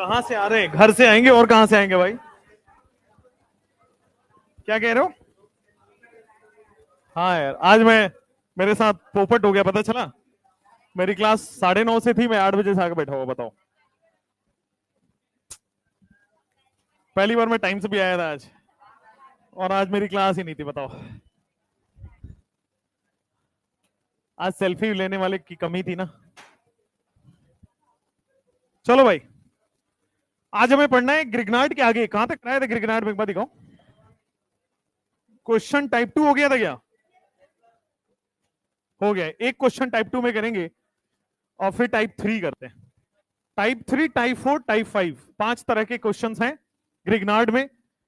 कहां से आ रहे हैं? घर से आएंगे और कहां से आएंगे भाई? क्या कह रहे हो? हाँ यार, आज मैं मेरे साथ पोपट हो गया, पता चला। मेरी क्लास 9:30 से थी, मैं 8 बजे से आके बैठा हुआ, बताओ। पहली बार मैं टाइम से भी आया था आज, और आज मेरी क्लास ही नहीं थी, बताओ। आज सेल्फी लेने वाले की कमी थी ना। चलो भाई, आज हमें पढ़ना है ग्रिग्नार्ड के आगे। कहां तक पढ़ाया था ग्रिग्नार्ड में, एक बार दिखाओ। क्वेश्चन टाइप 2 हो गया था क्या? हो गया। एक क्वेश्चन टाइप 2 में करेंगे और फिर टाइप 3 करते हैं। टाइप 3, टाइप 4, टाइप 5, 5 तरह के क्वेश्चंस हैं ग्रिग्नार्ड में।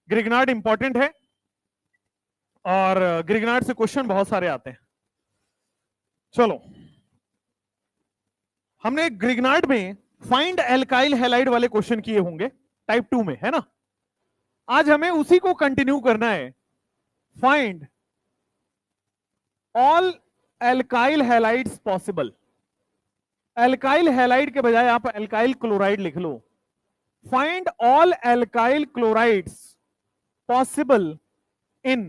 ग्रिग्नार्ड इंपॉर्टेंट है और ग्रिग्नार्ड से क्वेश्चन बहुत सारे आते हैं। चलो, हमने ग्रिग्नार्ड में फाइंड एल्काइल हैलाइड वाले क्वेश्चन किए होंगे टाइप 2 में, है ना। आज हमें उसी को कंटिन्यू करना है। Find all alkyl halides possible. Alkyl halide के बजाय आप एल्काइल क्लोराइड लिख लो। Find all alkyl chlorides possible in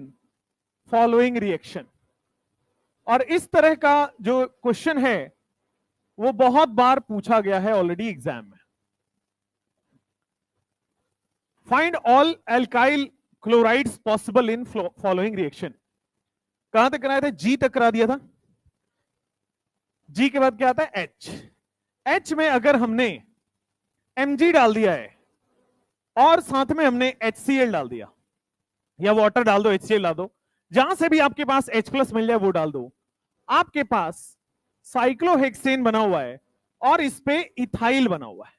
following reaction. और इस तरह का जो क्वेश्चन है वो बहुत बार पूछा गया है ऑलरेडी एग्जाम में। Find all alkyl chlorides possible in following reaction. कहां तक कराया था? जी तक करा दिया था। जी के बाद क्या आता है? एच। एच में अगर हमने Mg डाल दिया है और साथ में हमने HCl डाल दिया, या वाटर डाल दो, HCl डाल दो, जहां से भी आपके पास H+ मिल जाए वो डाल दो, आपके पास साइक्लोहेक्सेन बना हुआ है और इस पे इथाइल बना हुआ है।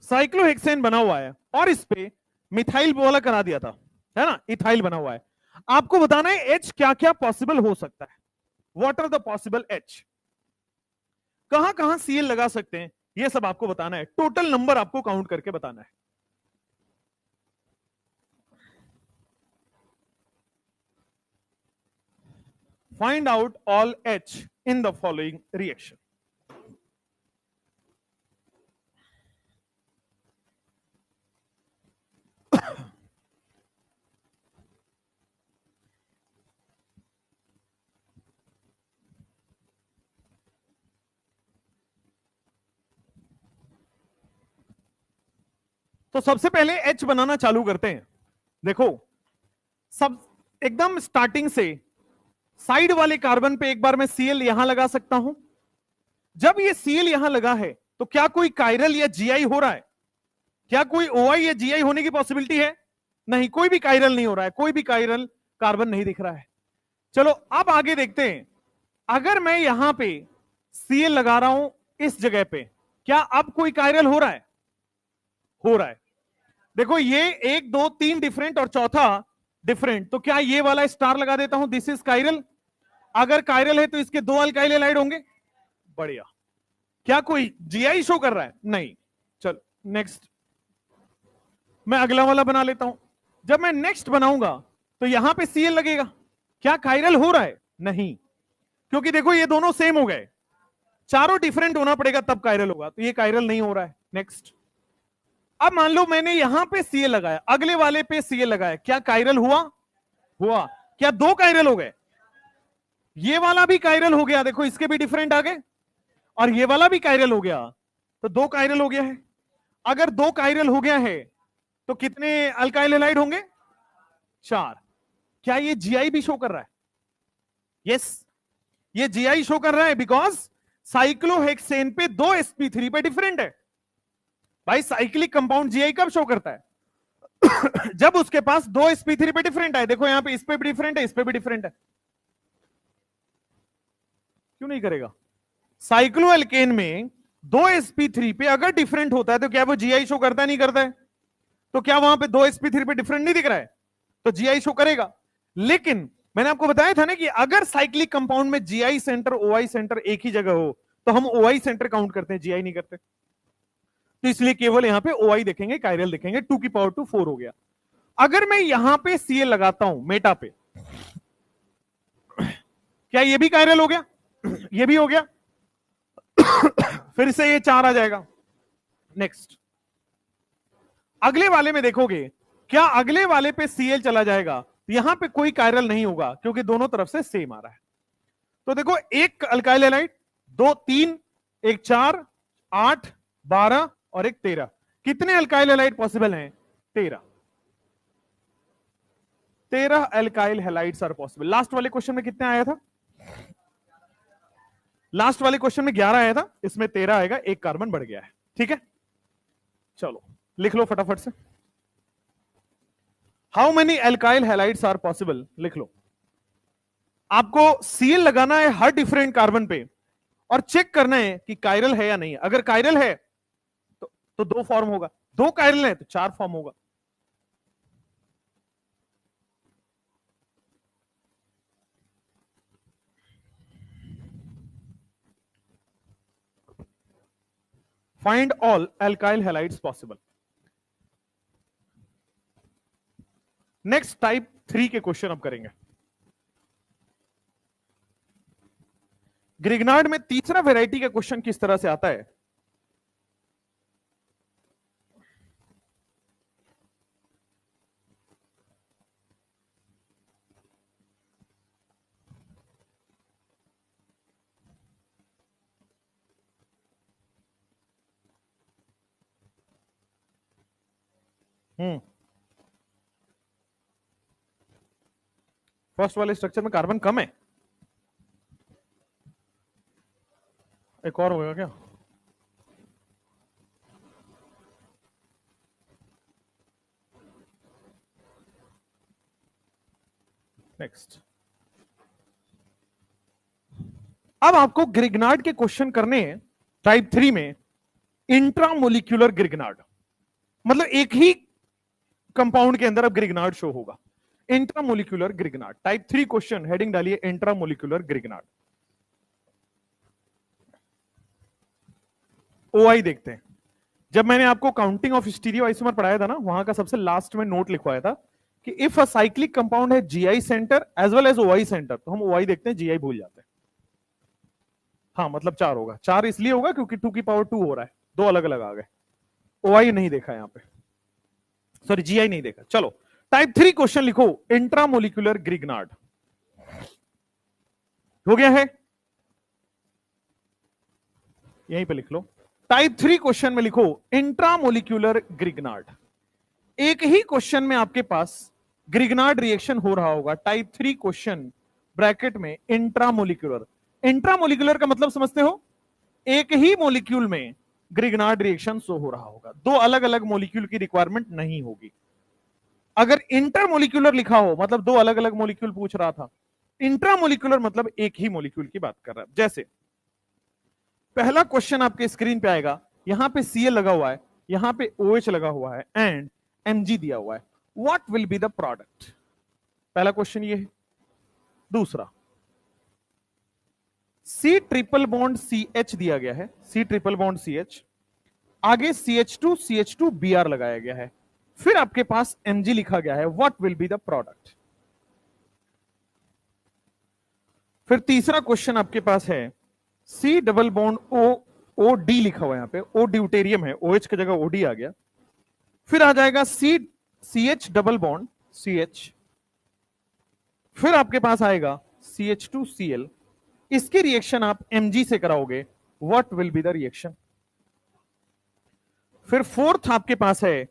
साइक्लोहेक्सेन बना हुआ है और इस पे मिथाइल वाला करा दिया था, है ना, इथाइल बना हुआ है। आपको बताना है H क्या क्या पॉसिबल हो सकता है। What are the possible H। कहां कहां Cl लगा सकते हैं, ये सब आपको बताना है। टोटल नंबर आपको काउंट करके बताना है। Find out all H in the following reaction. तो सबसे पहले H बनाना चालू करते हैं। देखो, सब एकदम स्टार्टिंग से साइड वाले कार्बन पे एक बार मैं Cl यहां लगा सकता हूं। जब ये Cl यहां लगा है तो क्या कोई कायरल या Gi हो रहा है? क्या कोई OI या Gi होने की पॉसिबिलिटी है? नहीं, कोई भी कायरल नहीं हो रहा है, कोई भी कायरल कार्बन नहीं दिख रहा है। चलो अब आगे देखते हैं। अगर मैं यहां पे Cl लगा रहा हूं इस जगह पे, क्या अब कोई कायरल हो रहा है? हो रहा है। देखो, ये 1 2 3 डिफरेंट और चौथा डिफरेंट, तो क्या ये वाला स्टार लगा देता हूं, दिस इज कायरल। अगर कायरल है तो इसके 2 अल्काइल हैलाइड होंगे। बढ़िया। क्या कोई जीआई शो कर रहा है? नहीं। चल नेक्स्ट, मैं अगला वाला बना लेता हूं। जब मैं नेक्स्ट बनाऊंगा तो यहां पे Cl लगेगा। क्या कायरल हो रहा है? नहीं, क्योंकि देखो ये दोनों सेम हो गए। चारों डिफरेंट होना पड़ेगा तब कायरल होगा, तो ये कायरल नहीं हो रहा है। नेक्स्ट। अब मान लो मैंने यहां पे Cl लगाया, अगले वाले पे Cl लगाया, क्या कायरल हुआ? हुआ। क्या 2 कायरल हो गए? ये वाला भी कायरल हो गया, देखो इसके भी डिफरेंट आ गए, और ये वाला भी कायरल हो गया, तो 2 कायरल हो गया है। अगर 2 कायरल हो गया है तो कितने अल्काइल हैलाइड होंगे? 4। क्या ये जीआई भी शो कर रहा है? यस, ये जीआई शो कर रहा है, बिकॉज साइक्लोहेक्सेन पे 2 sp3 पे डिफरेंट है। भाई साइक्लिक कंपाउंड जीआई कब शो करता है? जब उसके पास 2 sp3 पे डिफरेंट है। देखो यहां पे इस पे भी डिफरेंट है, इस पे भी डिफरेंट है। क्यों नहीं करेगा? साइक्लोएल्केन में 2 sp3 पे अगर डिफरेंट होता है तो क्या वो जीआई शो करता है? नहीं करता है। तो क्या वहां पे 2 sp3 पे डिफरेंट नहीं दिख रहा है? तो जीआई शो करेगा। लेकिन मैंने आपको बताया था ना कि अगर साइक्लिक कंपाउंड में जीआई सेंटर ओआई सेंटर एक ही जगह हो तो हम ओआई सेंटर काउंट करते हैं, जीआई नहीं करते। तो इसलिए केवल यहां पे ओआई देखेंगे, कायरल देखेंगे। 2 की पावर 2 4 हो गया। अगर मैं यहां पे Cl लगाता हूं मेटा पे, क्या ये भी कायरल हो गया? ये भी हो गया। फिर से ये 4 आ जाएगा। नेक्स्ट, अगले वाले में देखोगे, क्या अगले वाले पे Cl चला जाएगा, यहां पे कोई कायरल नहीं होगा क्योंकि दोनों तरफ से सेम आ रहा है। तो देखो, एक अल्काइल हैलाइड, दो, तीन, एक 4, 8, 12 और एक 13। कितने अल्काइल हैलाइड पॉसिबल हैं? 13। 13 alkyl halides are possible. Last वाले क्वेश्चन में कितने आया था? लास्ट वाले क्वेश्चन में 11 आया था, इसमें 13 आएगा, एक कार्बन बढ़ गया है। ठीक है, चलो लिख लो फटाफट से। How many alkyl halides are possible, लिख लो। आपको Cl लगाना है हर डिफरेंट कार्बन पे और चेक करना है कि कायरल है या नहीं। अगर कायरल है तो 2 फॉर्म होगा, 2 कायरल है तो 4 फॉर्म होगा। Find all alkyl halides possible. Next type 3 के क्वेश्चन अब करेंगे। ग्रिग्नार्ड में तीसरा वैरायटी का क्वेश्चन किस तरह से आता है? फर्स्ट वाले स्ट्रक्चर में कार्बन कम है, एक और होगा क्या? नेक्स्ट, अब आपको ग्रिग्नार्ड के क्वेश्चन करने हैं टाइप 3 में। इंट्रामोलिक्यूलर ग्रिग्नार्ड मतलब एक ही कंपाउंड के अंदर अब ग्रिग्नार्ड शो होगा। Intramolecular Grignard type 3 question, heading डालिए इंट्रामोलिक्यूलर ग्रिग्नार्ड। ओआई देखते हैं। जब मैंने आपको काउंटिंग ऑफ स्टीरियो आइसोमर पढ़ाया था ना, वहां का सबसे लास्ट में नोट लिखवाया था कि इफ अ साइक्लिक कंपाउंड है GI center as well as OI center, तो हम ओआई देखते हैं, जीआई भूल जाते हैं। हाँ मतलब 4 होगा, 4 इसलिए होगा क्योंकि 2 की पावर 2 हो रहा है, 2 अलग अलग आ गए। ओआई नहीं देखा यहां पे, सॉरी जीआई नहीं देखा। चलो टाइप 3 क्वेश्चन लिखो, इंट्रामोलिक्यूलर ग्रिग्नार्ड हो गया है, यहीं पे लिख लो। टाइप 3 क्वेश्चन में लिखो इंट्रामोलिक्यूलर ग्रिग्नार्ड। एक ही क्वेश्चन में आपके पास ग्रिग्नार्ड रिएक्शन हो रहा होगा। टाइप 3 क्वेश्चन ब्रैकेट में इंट्रामोलिक्यूलर। इंट्रामोलिक्यूलर का मतलब समझते हो? एक ही मॉलिक्यूल में ग्रिग्नार्ड रिएक्शन शो हो रहा होगा, 2 अलग अलग मॉलिक्यूल की रिक्वायरमेंट नहीं होगी। अगर इंटरमोलिक्यूलर लिखा हो मतलब 2 अलग अलग मॉलिक्यूल पूछ रहा था। इंट्रामोलिक्यूलर मतलब एक ही मॉलिक्यूल की बात कर रहा है। जैसे पहला क्वेश्चन आपके स्क्रीन पे आएगा, यहां पे Cl लगा हुआ है, यहां पे OH लगा हुआ है एंड Mg दिया हुआ है। What will be the product? पहला क्वेश्चन ये है। दूसरा, C ट्रिपल बॉन्ड CH दिया गया है, C ट्रिपल बॉन्ड CH, आगे CH2 Br लगाया गया है, फिर आपके पास Mg लिखा गया है। What will be the product? फिर तीसरा क्वेश्चन आपके पास है, C डबल बॉन्ड OD लिखा हुआ है, यहां पे O ड्यूटेरियम है, OH की जगह OD आ गया। फिर आ जाएगा CH डबल बॉन्ड CH, फिर आपके पास आएगा CH2Cl। इसकी रिएक्शन आप Mg से कराओगे। What will be the reaction? फिर फोर्थ आपके पास है,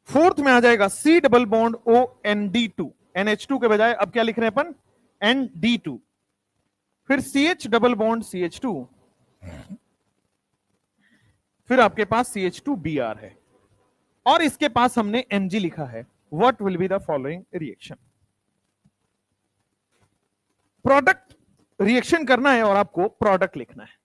फोर्थ में आ जाएगा C double bond OND2, NH2 के बजाय अब क्या लिख रहे हैं अपन? ND2। फिर CH डबल बॉन्ड CH2, फिर आपके पास CH2Br है और इसके पास हमने Mg लिखा है। What will be the following reaction? Product reaction करना है और आपको प्रोडक्ट लिखना है।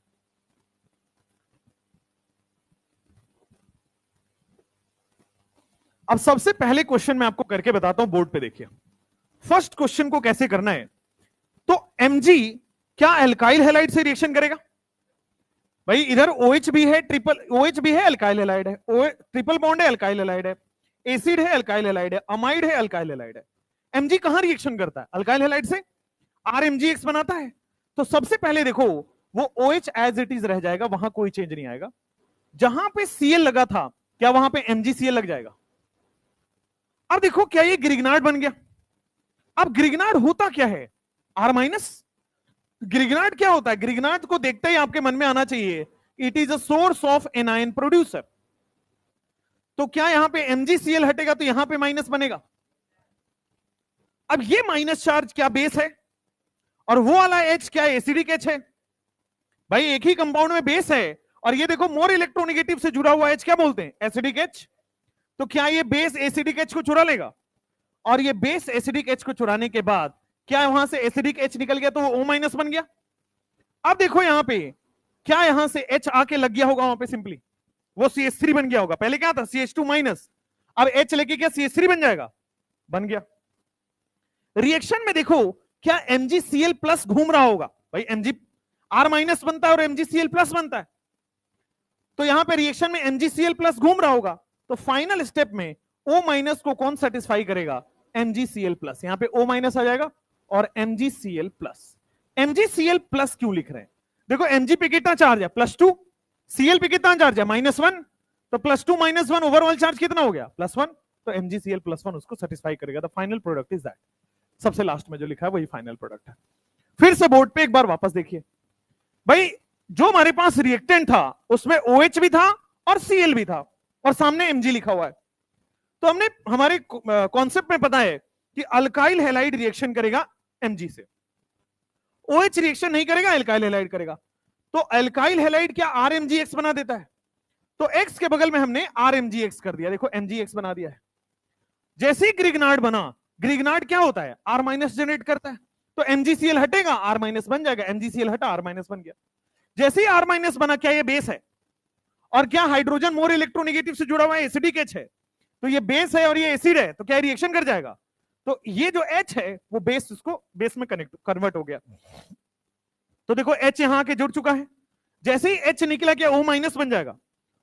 अब सबसे पहले क्वेश्चन मैं आपको करके बताता हूं, बोर्ड पे देखिए। फर्स्ट क्वेश्चन को कैसे करना है, तो Mg क्या अल्काइल हैलाइड से रिएक्शन करेगा? भाई इधर OH भी है, ट्रिपल OH भी है, अल्काइल हैलाइड है, ट्रिपल बॉन्ड है, अल्काइल हैलाइड है, एसिड है, अल्काइल हैलाइड है, अमाइड है, अल्काइल हैलाइड है। Mg कहां रिएक्शन करता है? अल्काइल हैलाइड से RMgX बनाता है। तो सबसे पहले देखो, वो OH एज इट इज रह जाएगा, वहां कोई चेंज नहीं आएगा। जहां पे Cl लगा था क्या वहां पे MgCl लग जाएगा? अब देखो क्या ये ग्रिग्नार्ड बन गया? अब ग्रिग्नार्ड होता क्या है? R minus. ग्रिग्नार्ड क्या होता है? ग्रिग्नार्ड को देखते ही आपके मन में आना चाहिए it is a source of anion producer. तो क्या यहां पे MgCl हटेगा तो यहां पे माइनस बनेगा। अब ये माइनस चार्ज क्या बेस है और वो वाला H क्या एसिडिक H है? भाई एक ही कंपाउंड में बेस है और ये देखो मोर इलेक्ट्रोनेगेटिव से जुड़ा हुआ H क्या बोलते हैं? Acidic H। तो क्या ये बेस एसिडिक H को चुरा लेगा? और ये बेस एसिडिक H को चुराने के बाद क्या वहां से एसिडिक H निकल गया तो वो O माइनस बन गया। अब देखो यहां पे क्या यहां से H आके लग गया होगा वहां पे, सिंपली वो CH3 बन गया होगा। पहले क्या था? CH2 माइनस, अब H लेके क्या CH3 बन जाएगा? बन गया। रिएक्शन में देखो क्या MgCl प्लस घूम रहा होगा? भाई Mg R माइनस बनता है और MgCl प्लस बनता है, तो यहां पे रिएक्शन में MgCl प्लस घूम रहा होगा। तो फाइनल स्टेप में O माइनस को कौन सेटिस्फाई करेगा? MgCl plus. यहां पे O माइनस आ जाएगा और MgCl प्लस। MgCl प्लस क्यों लिख रहे हैं? देखो Mg पे कितना चार्ज है? +2। Cl पे कितना चार्ज है? -1। तो +2 -1 ओवरऑल चार्ज कितना हो गया? +1। तो MgCl +1 उसको सेटिस्फाई करेगा। The final product is that. सबसे लास्ट में जो लिखा है वही फाइनल प्रोडक्ट है। फिर से बोर्ड पे एक बार वापस देखिए भाई, जो हमारे पास रिएक्टेंट था उसमें OH भी था और Cl भी था और सामने Mg लिखा हुआ है। तो हमने हमारे कॉन्सेप्ट में पता है कि अल्काइल हैलाइड रिएक्शन करेगा Mg से, OH रिएक्शन नहीं करेगा, अल्काइल हैलाइड करेगा। तो अल्काइल हैलाइड क्या RMgX बना देता है? तो X के बगल में हमने RMgX कर दिया। देखो MgX बना दिया है। जैसे ही ग्रिग्नार्ड बना, ग्रिग्नार्ड क्या होता है? R माइनस जनरेट करता है। तो MgCl हटेगा, R माइनस बन जाएगा। MgCl हटा, R माइनस बन गया। जैसे ही R माइनस बना, क्या ये बेस है? और क्या हाइड्रोजन मोर इलेक्ट्रोनेगेटिव से जुड़ा हुआ है? एसिडिक H है। तो ये बेस है और ये एसिड है, तो क्या रिएक्शन कर जाएगा? तो ये जो H है वो बेस, उसको बेस में कन्वर्ट हो गया। तो देखो H यहां आके जुड़ चुका है। जैसे ही H निकला क्या O माइनस बन जाएगा।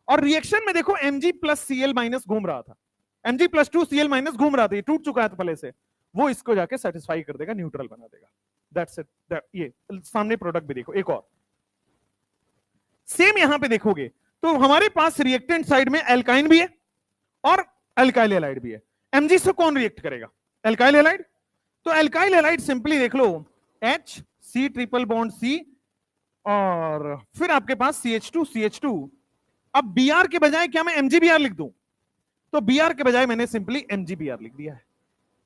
और रिएक्शन में देखो Mg प्लस Cl माइनस घूम रहा था, Mg +2 Cl माइनस घूम रहा था, ये टूट चुका है तो पहले से, वो इसको जाके सेटिस्फाई कर देगा, न्यूट्रल बना देगा। That's it. ये सामने प्रोडक्ट भी देखो एक और सेम यहां पे देखोगे तो हमारे पास रिएक्टेंट साइड में एल्काइन भी है और अल्काइल हैलाइड भी है। Mg से कौन रिएक्ट करेगा? Alkyl halide. तो अल्काइल हैलाइड सिंपली देख लो H C triple bond C और फिर आपके पास CH2 CH2। अब Br के बजाय क्या मैं MgBr लिख दूं? तो Br के बजाय मैंने सिंपली MgBr लिख दिया है।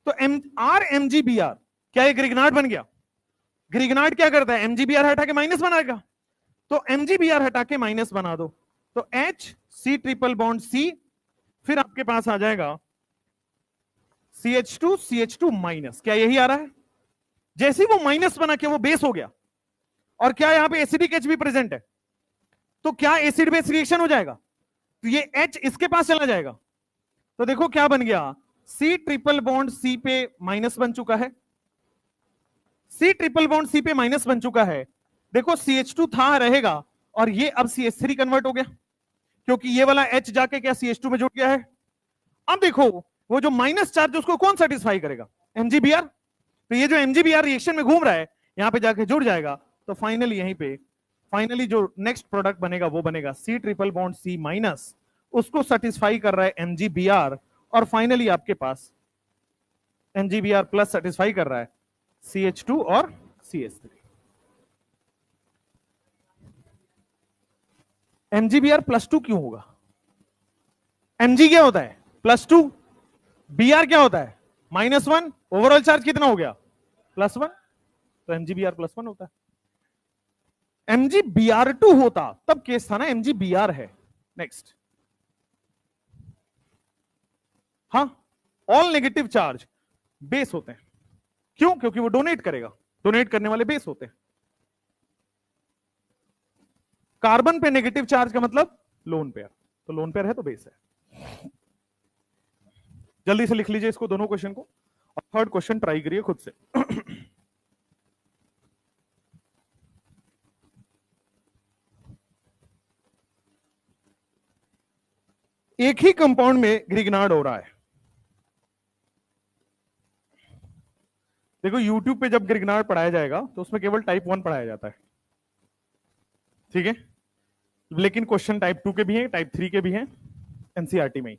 तो RMgBr क्या ये ग्रिग्नार्ड बन गया? ग्रिग्नार्ड क्या करता है? MgBr हटा के माइनस बनाएगा। तो MgBr हटा के माइनस बना दो तो H C triple bond C, फिर आपके पास आ जाएगा CH2 CH2 माइनस। क्या यही आ रहा है? जैसे ही वो माइनस बना क्या वो बेस हो गया और क्या यहां पे एसिडिक H भी प्रेजेंट है, तो क्या एसिड बेस रिएक्शन हो जाएगा? तो ये H इसके पास चला जाएगा। तो देखो क्या बन गया, C ट्रिपल बॉन्ड C पे माइनस बन चुका है, C ट्रिपल बॉन्ड C पे माइनस बन चुका है। देखो CH2 था रहेगा और ये अब CH3 कन्वर्ट हो गया क्योंकि ये वाला H जाके क्या CH2 में जुड़ गया है। अब देखो वो जो माइनस चार्ज उसको कौन सेटिस्फाई करेगा? MgBr। तो ये जो MgBr रिएक्शन में घूम रहा है यहां पे जाके जुड़ जाएगा। तो फाइनली यहीं पे फाइनली जो नेक्स्ट प्रोडक्ट बनेगा वो बनेगा C triple bond C minus, उसको सेटिस्फाई कर रहा है MgBr और फाइनली आपके पास MgBr प्लस सेटिस्फाई कर रहा है CH2 और CH3। MgBr +2 क्यों होगा? Mg क्या होता है? +2, Br क्या होता है? -1, ओवरऑल चार्ज कितना हो गया? +1, तो MgBr +1 होता है। MgBr2 होता तब केस था ना, MgBr है। नेक्स्ट, हाँ, ऑल नेगेटिव चार्ज बेस होते हैं। क्यों? क्योंकि वो डोनेट करेगा, डोनेट करने वाले बेस होते हैं। कार्बन पे नेगेटिव चार्ज का मतलब लोन पेयर, तो लोन पेयर है तो बेस है। जल्दी से लिख लीजिए इसको, दोनों क्वेश्चन को, और थर्ड क्वेश्चन ट्राई करिए खुद से। एक ही कंपाउंड में ग्रिग्नार्ड हो रहा है। देखो YouTube पे जब ग्रिग्नार्ड पढ़ाया जाएगा तो उसमें केवल टाइप 1 पढ़ाया जाता है, ठीक है? लेकिन क्वेश्चन टाइप 2 के भी हैं, टाइप 3 के भी हैं, एनसीईआरटी में ही।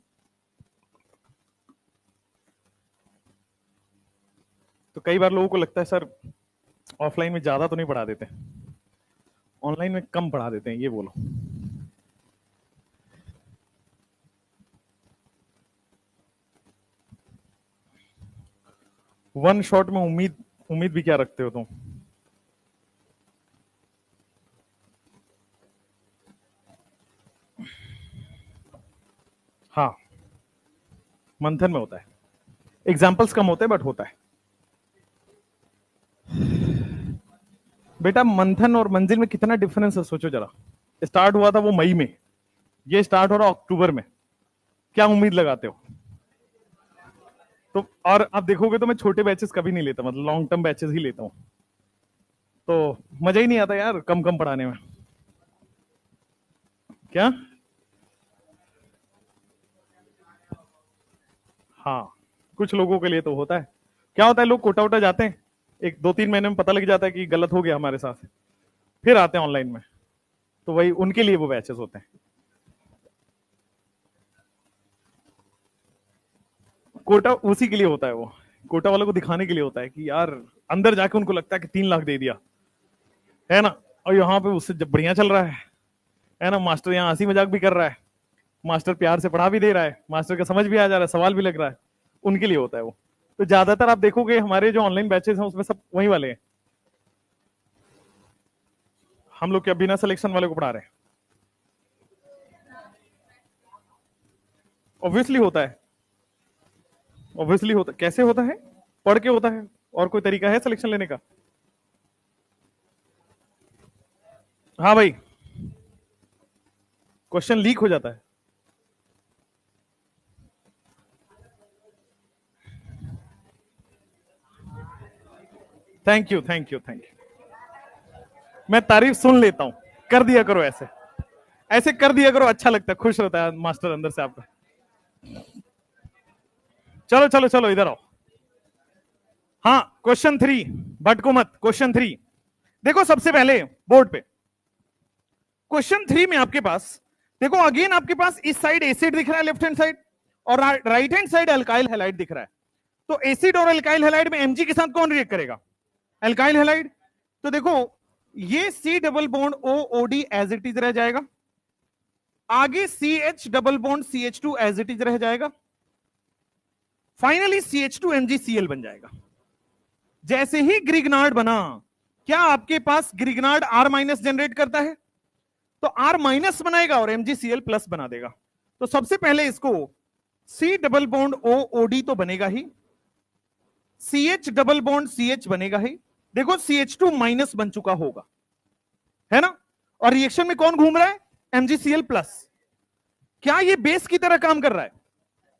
तो कई बार लोगों को लगता है सर ऑफलाइन में ज्यादा तो नहीं पढ़ा देते, ऑनलाइन में कम पढ़ा देते हैं, ये बोलो। वन शॉट में उम्मीद भी क्या रखते हो तुम? हाँ, मंथन में होता है, एग्जाम्पल्स कम होते हैं बट होता है। बेटा मंथन और मंजिल में कितना डिफरेंस है सोचो जरा। स्टार्ट हुआ था वो मई में, ये स्टार्ट हो रहा अक्टूबर में, क्या उम्मीद लगाते हो? तो और आप देखोगे तो मैं छोटे बैचेस कभी नहीं लेता, मतलब लॉन्ग टर्म बैचेस ही लेता हूं, तो मजा ही नहीं आता यार कम कम पढ़ाने में। क्या? हाँ, कुछ लोगों के लिए तो होता है। क्या होता है, लोग कोटा वोटा जाते हैं, एक 2-3 महीने में पता लग जाता है कि गलत हो गया हमारे साथ, फिर आते हैं ऑनलाइन में, तो वही उनके लिए वो बैचेस होते हैं। कोटा उसी के लिए होता है, वो कोटा वालों को दिखाने के लिए होता है कि यार अंदर जाके उनको लगता है कि 3 लाख दे दिया है ना, और यहाँ पे उससे जब बढ़िया चल रहा है ना, मास्टर यहाँ हंसी मजाक भी कर रहा है, मास्टर प्यार से पढ़ा भी दे रहा है, मास्टर का समझ भी आ जा रहा है, सवाल भी लग रहा है, उनके लिए होता है वो। तो ज्यादातर आप देखोगे हमारे जो ऑनलाइन बैचेस हैं उसमें सब वही वाले हैं। हम लोग क्या बिना सिलेक्शन वाले को पढ़ा रहे हैं? ऑब्वियसली होता है, ऑब्वियसली होता है। कैसे होता है? पढ़ के होता है, और कोई तरीका है सिलेक्शन लेने का? हाँ भाई, क्वेश्चन लीक हो जाता है। Thank you thank you thank you, मैं तारीफ सुन लेता हूं, कर दिया करो ऐसे, ऐसे कर दिया करो, अच्छा लगता है, खुश होता है मास्टर अंदर से आपका। चलो चलो चलो इधर आओ। हाँ, क्वेश्चन 3, भटको मत, क्वेश्चन 3 देखो सबसे पहले बोर्ड पे। क्वेश्चन 3 में आपके पास देखो, अगेन आपके पास इस साइड एसिड दिख रहा है लेफ्ट हैंड साइड, और right hand side alkyl halide दिख रहा है। तो एसिड और अल्काइल हैलाइड में एमजी के साथ कौन रिएक्ट करेगा? Alkyl halide. तो देखो ये C double bond O OD as it is रह जाएगा, आगे C H double bond C H two as it is रह जाएगा, finally C H two MgCl बन जाएगा। जैसे ही ग्रिग्नार्ड बना, क्या आपके पास ग्रिग्नार्ड आर माइनस जनरेट करता है? तो आर माइनस बनाएगा और एमजीसीएल प्लस बना देगा। तो सबसे पहले इसको सी डबल बॉन्ड ओ ओडी तो बनेगा ही, C H double bond C H बनेगा ही, देखो सी एच टू माइनस बन चुका होगा, है ना, और रिएक्शन में कौन घूम रहा है? MgCl plus. क्या ये बेस की तरह काम कर रहा है?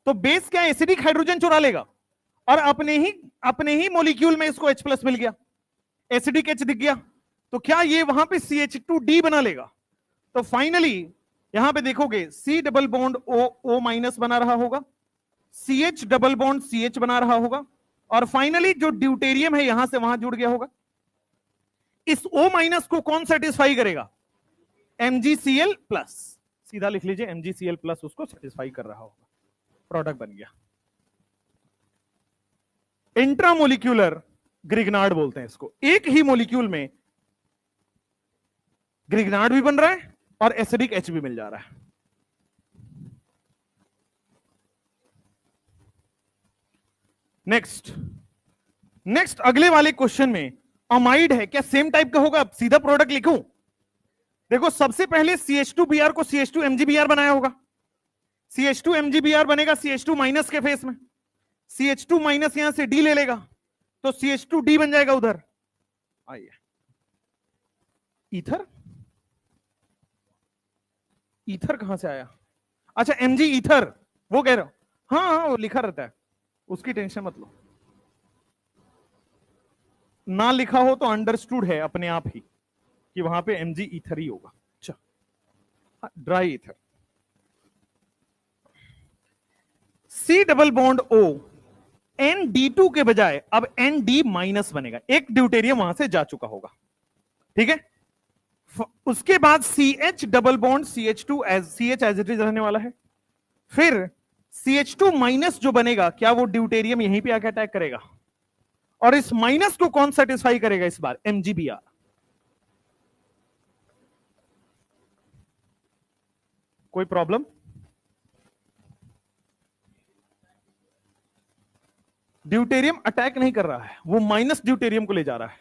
तो बेस क्या एसिडिक हाइड्रोजन चुरा लेगा और अपने ही मॉलिक्यूल में इसको H प्लस मिल गया, एसिडिक H दिख गया, तो क्या ये वहां पे CH2D बना लेगा? तो फाइनली यहां पे देखोगे C double bond O minus बना रहा होगा, CH डबल बॉन्ड CH बना रहा होगा, और फाइनली जो ड्यूटेरियम है यहां से वहां जुड़ गया होगा। इस O माइनस को कौन सेटिस्फाई करेगा? MgCl प्लस, सीधा लिख लीजिए MgCl प्लस उसको सेटिस्फाई कर रहा होगा, प्रोडक्ट बन गया। इंट्रामोलिक्यूलर ग्रिग्नार्ड बोलते हैं इसको, एक ही मॉलिक्यूल में ग्रिग्नार्ड भी बन रहा है और एसिडिक H भी मिल जा रहा है। नेक्स्ट अगले वाले क्वेश्चन में अमाइड है, क्या सेम टाइप का होगा? सीधा प्रोडक्ट लिखूं? देखो सबसे पहले CH2Br को CH2MgBr बनाया होगा, CH2MgBr बनेगा CH2 माइनस के फेस में, CH2 माइनस यहां से D ले लेगा तो CH2D बन जाएगा उधर। आइए ईथर, ईथर कहां से आया? अच्छा Mg ईथर, वो कह रहा हूं, हाँ वो लिखा रहता है, उसकी टेंशन मत लो, ना लिखा हो तो अंडरस्टूड है अपने आप ही कि वहां पे Mg ईथर ही होगा। अच्छा dry ether, C double bond O ND2 के बजाय अब ND माइनस बनेगा, एक ड्यूटेरियम वहां से जा चुका होगा, ठीक है। उसके बाद CH double bond CH2 CH as it is रहने वाला है। फिर CH2 माइनस जो बनेगा, क्या वो ड्यूटेरियम यहीं पे आके अटैक करेगा? और इस माइनस को कौन सेटिस्फाई करेगा इस बार? MgBr। कोई प्रॉब्लम? ड्यूटेरियम अटैक नहीं कर रहा है, वो माइनस ड्यूटेरियम को ले जा रहा है।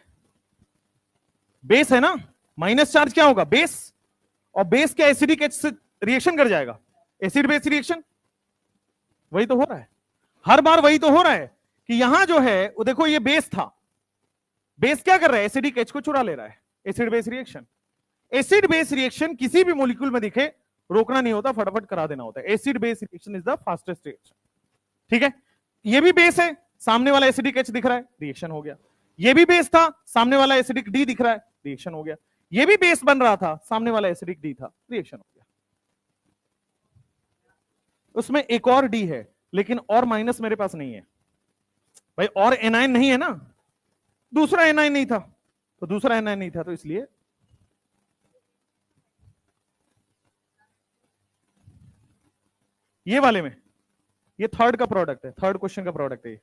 बेस है ना, माइनस चार्ज क्या होगा? बेस। और बेस क्या एसिडिक एच से रिएक्शन कर जाएगा? Acid base reaction. वही तो हो रहा है हर बार, वही तो हो रहा है कि यहां जो है वो देखो, ये बेस था, बेस क्या कर रहा है? एसिडिक एच को चुरा ले रहा है। Acid base reaction. Acid base reaction किसी भी मॉलिक्यूल में दिखे, रोकना नहीं होता, फटाफट करा देना होता है। Acid base reaction is the fastest reaction. ठीक है, ये भी बेस है, सामने वाला एसिडिक एच दिख रहा है, रिएक्शन हो गया। ये भी बेस था, सामने वाला एसिडिक डी दिख रहा है, रिएक्शन हो गया। ये भी बेस बन रहा था, सामने वाला एसिडिक डी था, रिएक्शन हो गया। उसमें एक और डी है, लेकिन और माइनस मेरे पास नहीं है भाई, और एनायन नहीं है ना, दूसरा एनायन नहीं था, तो दूसरा एनायन नहीं था, तो इसलिए ये वाले में, ये थर्ड का प्रोडक्ट है, थर्ड क्वेश्चन का प्रोडक्ट है ये।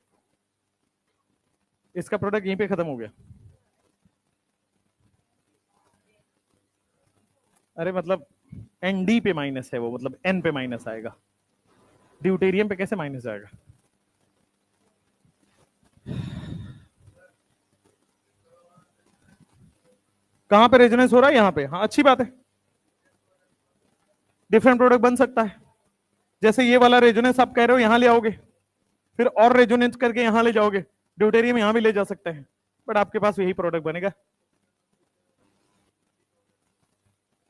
इसका प्रोडक्ट यहीं पे खत्म हो गया। अरे मतलब ND पे माइनस है वो, मतलब N पे माइनस आएगा, ड्यूटेरियम पे कैसे माइनस आएगा? कहां पे रेजोनेंस हो रहा है? यहां पे। हाँ, अच्छी बात है, डिफरेंट प्रोडक्ट बन सकता है। जैसे ये वाला रेजोनेंस आप कह रहे हो यहां ले आओगे, फिर और रेजोनेंस करके यहां ले जाओगे, ड्यूटेरियम यहां भी ले जा सकते हैं, बट आपके पास यही प्रोडक्ट बनेगा।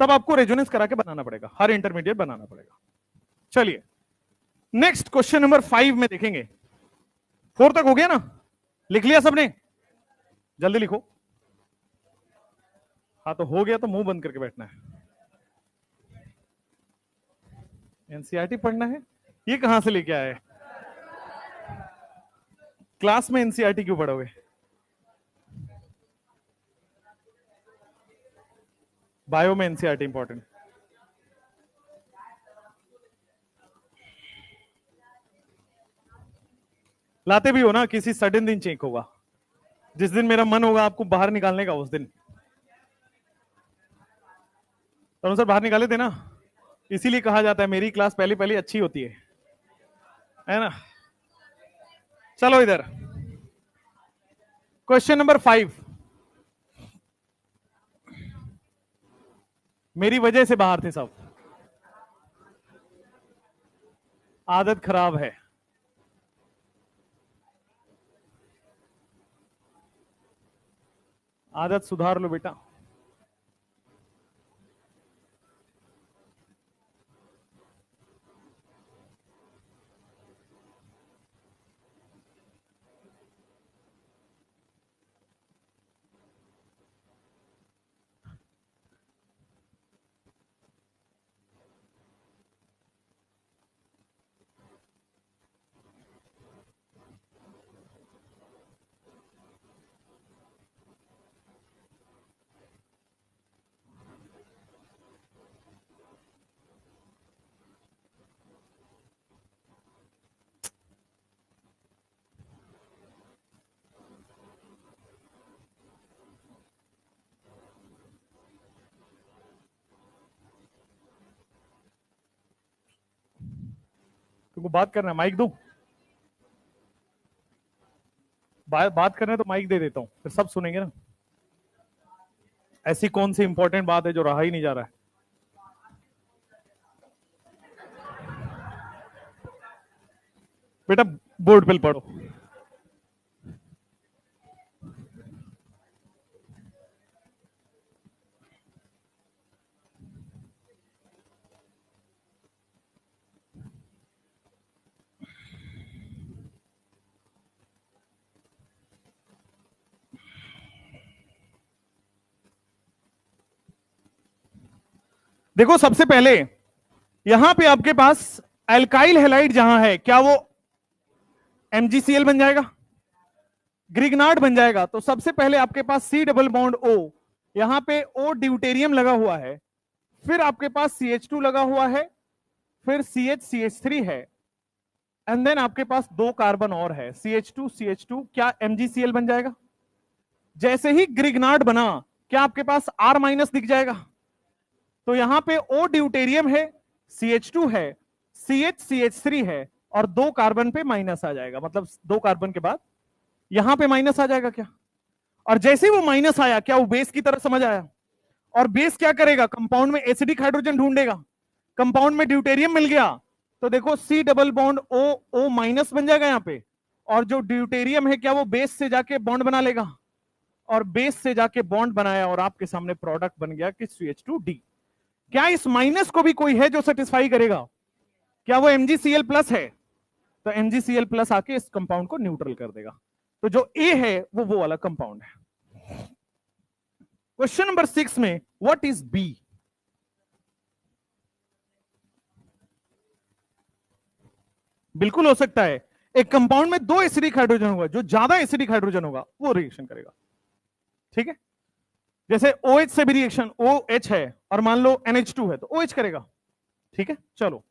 तब आपको रेजोनेंस करा के बनाना पड़ेगा, हर इंटरमीडिएट बनाना पड़ेगा। चलिए नेक्स्ट क्वेश्चन नंबर 5 में देखेंगे। 4 तक हो गया ना? लिख लिया सबने? जल्दी लिखो। हाँ, तो हो गया तो मुंह बंद करके बैठना है। एनसीईआरटी पढ़ना है? ये कहां से लेके आए? क्लास में एनसीईआरटी क्यों पढ़ोगे? बायो में एनसीईआरटी इंपॉर्टेंट। लाते भी हो ना, किसी सडन दिन चेक होगा, जिस दिन मेरा मन होगा आपको बाहर निकालने का, उस दिन तो सर बाहर निकाले थे ना। इसीलिए कहा जाता है मेरी क्लास पहली पहली अच्छी होती है ना? चलो इधर क्वेश्चन नंबर 5। मेरी वजह से बाहर थे सब, आदत खराब है। आदत सुधार लो बेटा। तुमको बात करना है, माइक दूं? बात करना है तो माइक दे देता हूं, फिर सब सुनेंगे ना। ऐसी कौन सी इंपॉर्टेंट बात है जो रहा ही नहीं जा रहा है? बेटा बोर्ड पे पढ़ो। देखो सबसे पहले यहां पे आपके पास एल्काइल हैलाइड जहां है, क्या वो MgCl बन जाएगा? ग्रिग्नार्ड बन जाएगा। तो सबसे पहले आपके पास C डबल बॉन्ड O यहां पे O ड्यूटेरियम लगा हुआ है, फिर आपके पास CH2 लगा हुआ है, फिर CH3 है, एंड देन आपके पास 2 कार्बन और है, CH2 क्या MgCl बन जाएगा? जैसे ही ग्रिग्नार्ड बना, क्या आपके पास R माइनस दिख जाएगा? तो यहां पे O ड्यूटेरियम है, CH2 है, CH3 है, और 2 कार्बन पे माइनस आ जाएगा, मतलब 2 कार्बन के बाद यहां पे माइनस आ जाएगा क्या? और जैसे ही वो माइनस आया, क्या वो बेस की तरह समझ आया? और बेस क्या करेगा? कंपाउंड में एसिडिक हाइड्रोजन ढूंढेगा। कंपाउंड में ड्यूटेरियम मिल गया, तो देखो C double bond O minus बन जाएगा यहां पे, और जो ड्यूटेरियम है क्या वो बेस से जाके बॉन्ड बना लेगा, और बेस से जाके बॉन्ड बनाया, और आपके सामने प्रोडक्ट बन गया कि CH2D। क्या इस माइनस को भी कोई है जो सेटिस्फाई करेगा? क्या वो MgCl प्लस है? तो MgCl प्लस आके इस कंपाउंड को न्यूट्रल कर देगा। तो जो A है वो वाला कंपाउंड है। क्वेश्चन नंबर 6 में व्हाट इज B? बिल्कुल हो सकता है, एक कंपाउंड में 2 एसिडिक हाइड्रोजन होगा, जो ज्यादा एसिडिक हाइड्रोजन होगा वो रिएक्शन करेगा। ठीक है, जैसे OH से भी रिएक्शन, OH है और मान लो NH2 है तो OH करेगा। ठीक है, चलो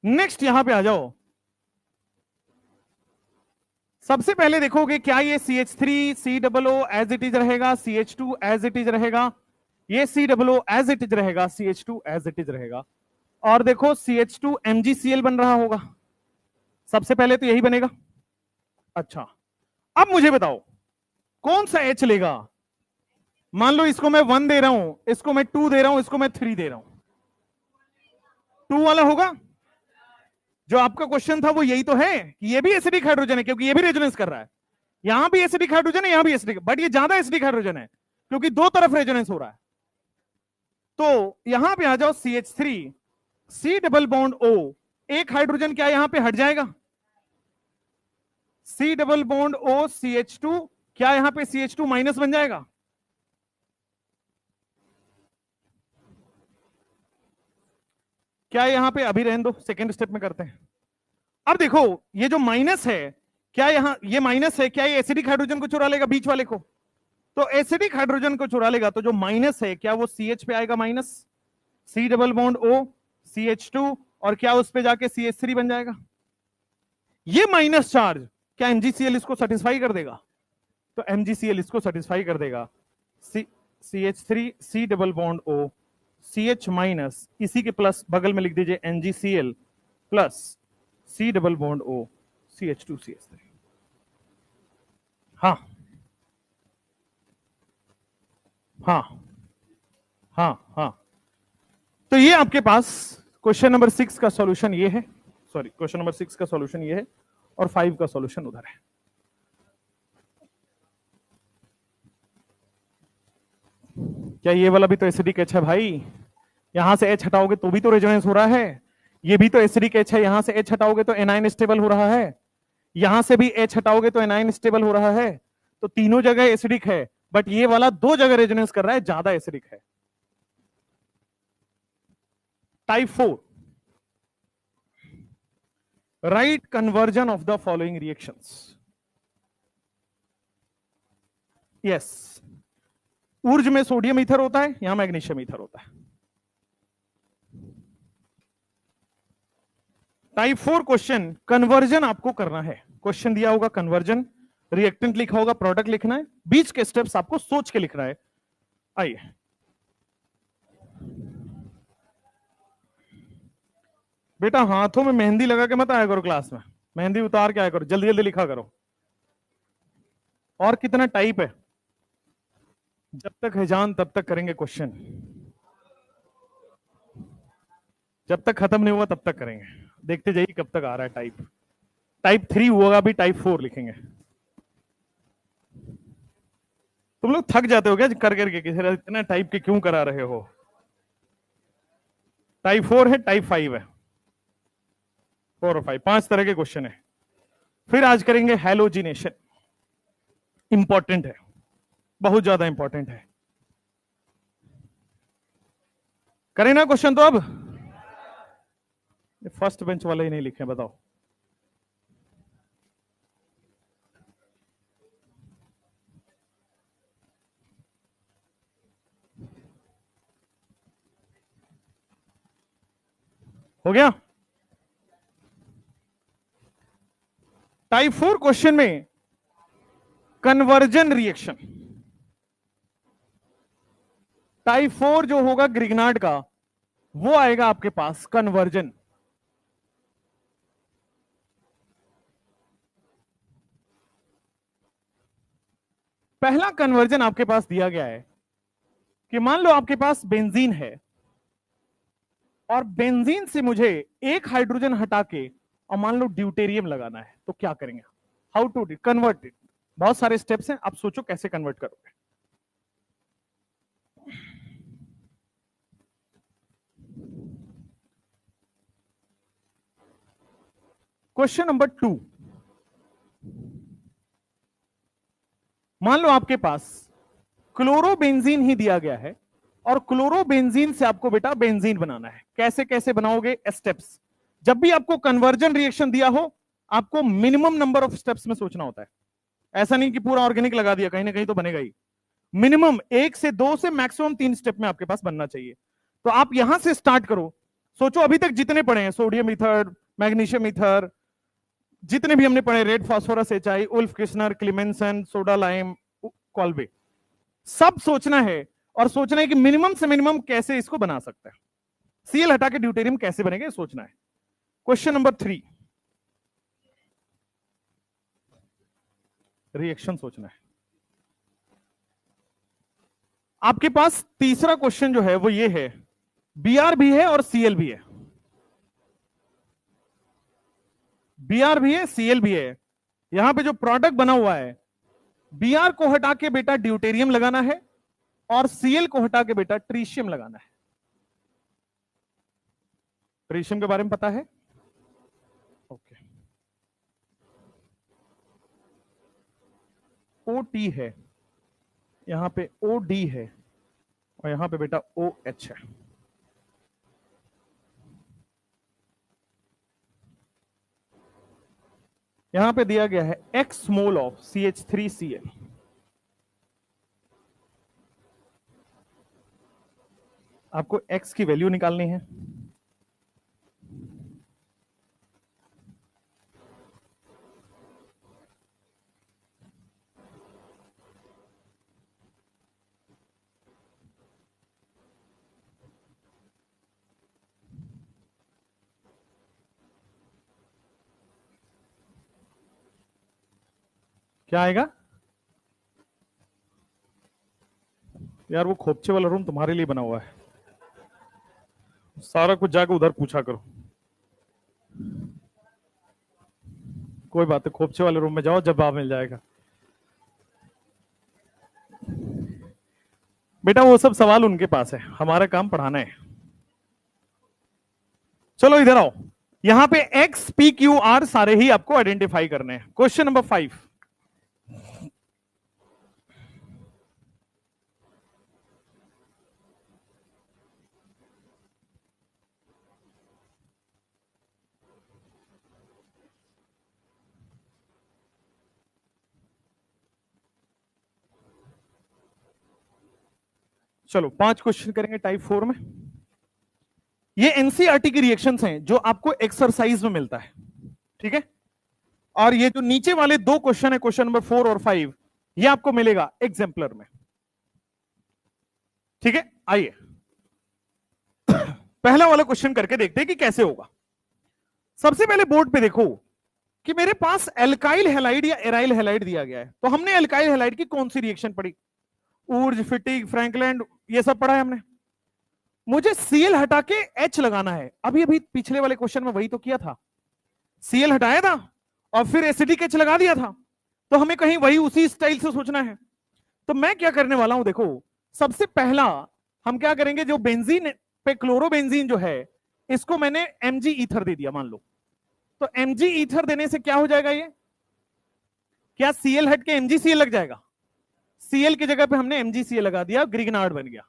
नेक्स्ट यहां पे आ जाओ। सबसे पहले देखोगे क्या ये CH3 COO as it is रहेगा, CH2 एज इट इज रहेगा, ये COO एज इट इज रहेगा, CH2 एज इट इज रहेगा, और देखो CH2 MgCl बन रहा होगा। सबसे पहले तो यही बनेगा। अच्छा, अब मुझे बताओ कौन सा H लेगा? मान लो इसको मैं 1 दे रहा हूं, इसको मैं 2 दे रहा हूं, इसको मैं 3 दे रहा हूं, 2 वाला होगा। जो आपका क्वेश्चन था वो यही तो है कि ये भी एसिडिक हाइड्रोजन है, क्योंकि ये भी रेजोनेंस कर रहा है। यहां भी एसिडिक हाइड्रोजन है, यहां भी एसिडिक, बट ये ज्यादा एसिडिक हाइड्रोजन है क्योंकि दो तरफ रेजोनेंस हो रहा है। तो यहां पे आ जाओ, CH3 C double bond O, एक हाइड्रोजन क्या यहां पे हट जाएगा? C double bond O CH2, क्या यहां पे CH2 माइनस बन जाएगा? क्या यहां पे? अभी रहने दो, सेकेंड स्टेप में करते हैं। अब देखो ये जो माइनस है, क्या यहां ये माइनस है, क्या ये एसिडिक हाइड्रोजन को चुरा लेगा बीच वाले को? तो एसिडिक हाइड्रोजन को चुरा लेगा, तो जो माइनस है क्या वो CH पे आएगा minus, C double bond O CH2, और क्या उस पे जाके CH3 बन जाएगा। ये माइनस चार्ज क्या MgCl इसको सेटिस्फाई कर देगा? तो MgCl इसको सेटिस्फाई कर देगा। CH3 C double bond O CH minus, इसी के प्लस बगल में लिख दीजिए NgCl plus C double bond O CH2 CH3। हाँ हाँ हाँ हाँ, तो ये आपके पास क्वेश्चन नंबर 6 का सॉल्यूशन ये है, सॉरी क्वेश्चन नंबर 6 का सॉल्यूशन ये है, और 5 का सॉल्यूशन उधर है। क्या ये वाला भी तो एसिडिक एच है भाई? यहां से एच हटाओगे तो भी तो रेजोनेंस हो रहा है, ये भी तो एसिडिक एच है, यहां से एच हटाओगे तो एनाइन स्टेबल हो रहा है, यहां से भी एच हटाओगे तो एनाइन स्टेबल हो रहा है। तो तीनों जगह एसिडिक है, बट ये वाला 2 जगह रेजोनेंस कर रहा है, ज्यादा एसिडिक है। Type 4, right conversion of the following reactions. Yes, Wurtz में सोडियम ईथर होता है, यहां मैग्नीशियम ईथर होता है। टाइप 4 क्वेश्चन, कन्वर्जन आपको करना है। क्वेश्चन दिया होगा कन्वर्जन, रिएक्टेंट लिखा होगा, प्रोडक्ट लिखना है, बीच के स्टेप्स आपको सोच के लिखना है। आइए, बेटा हाथों में मेहंदी लगा के मत आया करो क्लास में, मेहंदी उतार के आया करो, जल्दी जल्दी लिखा करो। और कितना टाइप है? जब तक है जान तब तक करेंगे क्वेश्चन, जब तक खत्म नहीं हुआ तब तक करेंगे। देखते जाइए कब तक आ रहा है टाइप। टाइप 3 होगा, अभी टाइप 4 लिखेंगे। तुम लोग थक जाते हो क्या कर करके, किसी इतना टाइप के क्यों करा रहे हो? टाइप 4 है, टाइप 5 है, 4 और 5, 5 तरह के क्वेश्चन है। फिर आज करेंगे हैलोजिनेशन, इंपॉर्टेंट है, बहुत ज्यादा इंपॉर्टेंट है। करें ना क्वेश्चन? तो अब फर्स्ट बेंच वाले ही नहीं लिखे, बताओ। हो गया। टाइप 4 क्वेश्चन में कन्वर्जन रिएक्शन, टाइप 4 जो होगा ग्रिग्नार्ड का, वो आएगा आपके पास कन्वर्जन। पहला कन्वर्जन आपके पास दिया गया है कि मान लो आपके पास बेंजीन है और बेंजीन से मुझे एक हाइड्रोजन हटा के और मान लो ड्यूटेरियम लगाना है, तो क्या करेंगे? How to convert it. बहुत सारे स्टेप्स हैं, आप सोचो कैसे कन्वर्ट करोगे। क्वेश्चन नंबर 2, मान लो आपके पास क्लोरोबेंजीन ही दिया गया है और क्लोरोबेंजीन से आपको बेटा बेंजीन बनाना है। कैसे कैसे बनाओगे? स्टेप्स। जब भी आपको कन्वर्जन रिएक्शन दिया हो, आपको मिनिमम नंबर ऑफ स्टेप्स में सोचना होता है। ऐसा नहीं कि पूरा ऑर्गेनिक लगा दिया, कहीं ना कहीं तो बनेगा ही। मिनिमम 1 से 2 से मैक्सिमम 3 स्टेप में आपके पास बनना चाहिए। तो आप यहां से स्टार्ट करो। सोचो अभी तक जितने पढ़े हैं, सोडियम ईथर, मैग्नीशियम ईथर, जितने भी हमने पढ़े, red phosphorus HI, Wolff Kishner, Clemmensen, soda lime, Kolbe, सब सोचना है। और सोचना है कि मिनिमम से मिनिमम कैसे इसको बना सकते हैं। सीएल हटा के ड्यूटेरियम कैसे बनेगा, सोचना है। क्वेश्चन नंबर 3, रिएक्शन सोचना है। आपके पास तीसरा क्वेश्चन जो है वो ये है, बीआर भी है और सीएल भी है। बीआर भी है, सीएल भी है। यहां पे जो प्रोडक्ट बना हुआ है, बीआर को हटा के बेटा ड्यूटेरियम लगाना है और सीएल को हटा के बेटा ट्रीशियम लगाना है। ट्रीशियम के बारे में पता है? ओके। ओ टी है, यहां पे ओ डी है और यहां पे बेटा ओ एच है। यहां पे दिया गया है x मोल ऑफ CH3Cl। आपको x की वैल्यू निकालनी है। क्या आएगा यार? वो खोपचे वाला रूम तुम्हारे लिए बना हुआ है, सारा कुछ जाकर उधर पूछा करो। कोई बात है, खोपचे वाले रूम में जाओ, जवाब मिल जाएगा। बेटा वो सब सवाल उनके पास है, हमारा काम पढ़ाना है। चलो इधर आओ। यहां पे एक्स पी क्यू आर सारे ही आपको आइडेंटिफाई करने हैं। क्वेश्चन नंबर 5, चलो 5 क्वेश्चन करेंगे टाइप 4 में। ये एनसीईआरटी की रिएक्शंस हैं जो आपको एक्सरसाइज में मिलता है, ठीक है। और ये जो नीचे वाले 2 क्वेश्चन है, क्वेश्चन नंबर 4 और 5, ये आपको मिलेगा एग्जाम्पलर में, ठीक है। आइए पहला वाला क्वेश्चन करके देखते हैं कि कैसे होगा। सबसे पहले बोर्ड पे देखो कि मेरे पास एल्काइल हैलाइड या एराइल हैलाइड दिया गया है। तो हमने एल्काइल हैलाइड की कौन सी रिएक्शन पढ़ी? ऊर्ज, फिटिक, फ्रैंकलैंड, ये सब पढ़ा है हमने। मुझे सीएल हटा के एच लगाना है। अभी अभी पिछले वाले क्वेश्चन में वही तो किया था, सीएल हटाया था और फिर एसिडिक एच लगा दिया था। तो हमें कहीं वही उसी स्टाइल से सोचना है। तो मैं क्या करने वाला हूं, देखो सबसे पहला हम क्या करेंगे, जो बेंजीन पे क्लोरोबेंजीन जो है, इसको मैंने एमजी ईथर दे दिया मान लो। तो एमजी ईथर देने से क्या हो जाएगा? ये क्या सीएल हट के एमजीसीएल लग जाएगा? सीएल की जगह पे हमने एमजीसीएल लगा दिया, ग्रिग्नार्ड बन गया।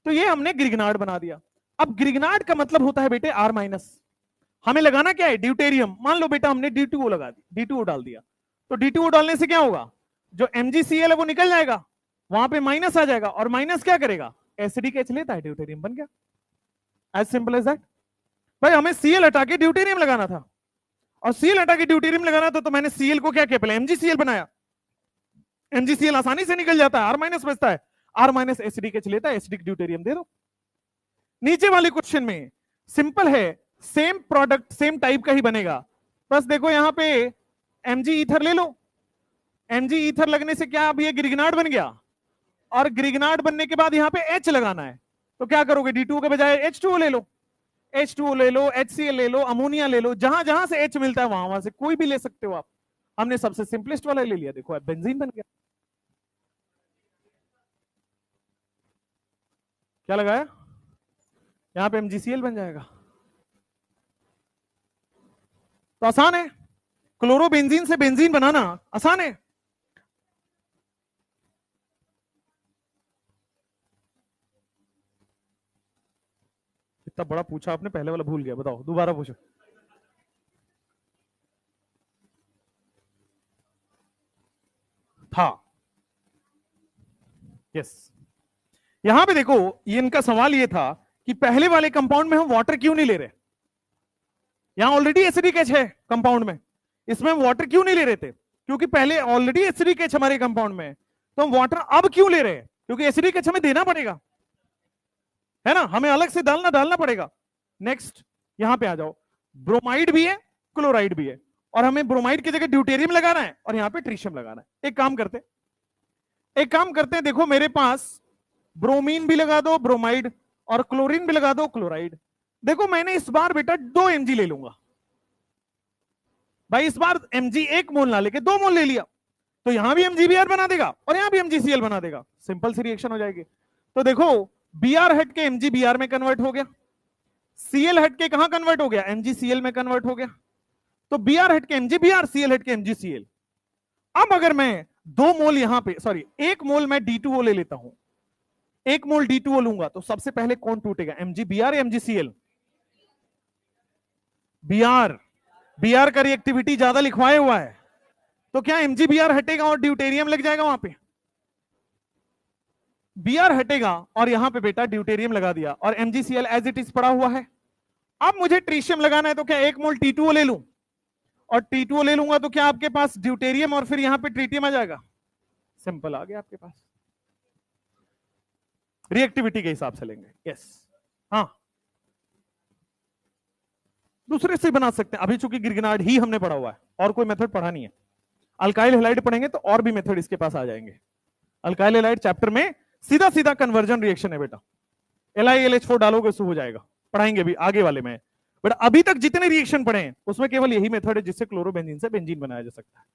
तो ये हमने ग्रिग्नार्ड बना दिया। अब ग्रिग्नार्ड का मतलब होता है बेटे R माइनस। हमें लगाना क्या है? ड्यूटेरियम। मान लो बेटा हमने D2O लगा दी, D2O डाल दिया। तो D2O डालने से क्या होगा? जो MgCl है वो निकल जाएगा, वहां पे माइनस आ जाएगा, और माइनस क्या करेगा? एसिडिक एच लेता है, ड्यूटेरियम बन गया। As simple as that. भाई हमें सीएल हटा के ड्यूटेरियम लगाना था, और सीएल हटा के ड्यूटेरियम लगाना था, तो मैंने सीएल को क्या किया, पहले एमजीसीएल बनाया। एमजीसीएल आसानी से निकल जाता है, आर माइनस बचता है, आर माइनस एसिडिक लेता है, एसिडिक ड्यूटेरियम दे दो। नीचे वाले क्वेश्चन में सिंपल है, सेम प्रोडक्ट सेम टाइप का ही बनेगा, बस देखो यहां पे एमजी ईथर ले लो, एमजी ईथर लगने से क्या अब ये ग्रिगनार्ड बन गया, और ग्रिगनार्ड बनने के बाद यहां पे एच लगाना है, तो क्या करोगे, D2O के बजाय H2O ले लो, H2O ले लो, HCl ले लो, अमोनिया ले लो, जहां जहां से H मिलता है वहां वहां से कोई भी ले सकते हो आप। हमने सबसे सिंपलेस्ट वाला ले लिया, देखो अब बेंजीन बन गया। क्या लगाया, यहां पे MgCl बन जाएगा। तो आसान है, क्लोरोबेंजीन से बेंजीन बनाना आसान है। इतना बड़ा पूछा आपने, पहले वाला भूल गया, बताओ दोबारा पूछो। था, यस। यहां पे देखो, ये इनका सवाल ये था कि पहले वाले कंपाउंड में हम वाटर क्यों नहीं ले रहे, यहां ऑलरेडी एसिडिक एच है कंपाउंड में, इसमें हम वाटर क्यों नहीं ले रहे थे, क्योंकि पहले ऑलरेडी एसिडिक एच हमारे कंपाउंड में, तो हम वाटर अब क्यों ले रहे हैं, क्योंकि एसिडिक एच हमें देना पड़ेगा, है ना, हमें अलग से डालना पड़ेगा। नेक्स्ट यहां पे आ जाओ, ब्रोमाइड भी है क्लोराइड भी है, और हमें ब्रोमाइड की जगह ड्यूटेरियम लगाना है और यहां पे ट्रीशियम लगाना है। एक काम करते हैं, देखो मेरे पास ब्रोमीन भी लगा दो ब्रोमाइड, और क्लोरीन भी लगा दो क्लोराइड। देखो मैंने इस बार बेटा 2 mg ले लूंगा भाई, इस बार mg 1 मोल ना लेके 2 मोल ले लिया, तो यहां भी MgBr बना देगा और यहां भी MgCl बना देगा, सिंपल सी रिएक्शन हो जाएगी। तो देखो Br हट के MgBr में कन्वर्ट हो गया, Cl हट के कहां कन्वर्ट हो गया, MgCl में कन्वर्ट हो गया, तो Br हट के MgBr, Cl हट के MgCl। अब अगर मैं 2 मोल यहां पे, सॉरी 1 मोल मैं D2O ले लेता हूं, 1 मोल D2O लूंगा, तो सबसे पहले कौन टूटेगा, MgBr या MgCl, Br का रिएक्टिविटी ज्यादा लिखवाया हुआ है, तो क्या MgBr हटेगा और ड्यूटेरियम लग जाएगा वहां पे, Br हटेगा और यहां पे बेटा ड्यूटेरियम लगा दिया, और MgCl एज इट इज पड़ा हुआ है। अब मुझे ट्रीशियम लगाना है, तो क्या 1 मोल T2O ले लूं, और T2O ले लूंगा तो क्या आपके पास ड्यूटेरियम और फिर यहां पे ट्रीटियम आ जाएगा, सिंपल आ गया आपके पास, रिएक्टिविटी के हिसाब से लेंगे, यस। हाँ दूसरे से बना सकते हैं, अभी चूंकि गिरगिनार्ड ही हमने पढ़ा हुआ है और कोई मेथड पढ़ा नहीं है, अल्काइल हैलाइड पढ़ेंगे तो और भी मेथड इसके पास आ जाएंगे। अल्काइल हैलाइड चैप्टर में सीधा सीधा कन्वर्जन रिएक्शन है बेटा, LiLH4 डालोगे तो हो जाएगा, पढ़ाएंगे भी आगे वाले में, बट अभी तक जितने रिएक्शन पढ़े हैं उसमें केवल यही मेथड है जिससे क्लोरोबेंजीन से बेंजीन बनाया जा सकता है।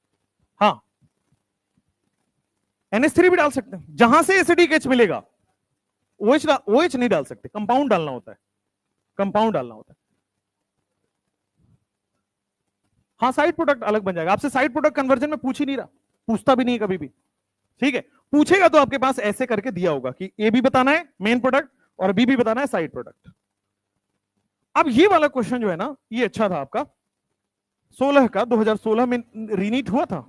हाँ NH3 भी डाल सकते हैं, जहां से एसिडिक एच मिलेगा, OH नहीं डाल सकते, कंपाउंड डालना होता है, कंपाउंड डालना होता है। हाँ साइड प्रोडक्ट अलग बन जाएगा, आपसे साइड प्रोडक्ट कन्वर्जन में पूछ ही नहीं रहा, पूछता भी नहीं कभी भी, ठीक है, पूछेगा तो आपके पास ऐसे करके दिया होगा कि ए भी बताना है मेन प्रोडक्ट और बी भी बताना है साइड प्रोडक्ट। अब ये वाला क्वेश्चन जो है ना, ये अच्छा था आपका 16 का, 2016 में रीनीट हुआ था,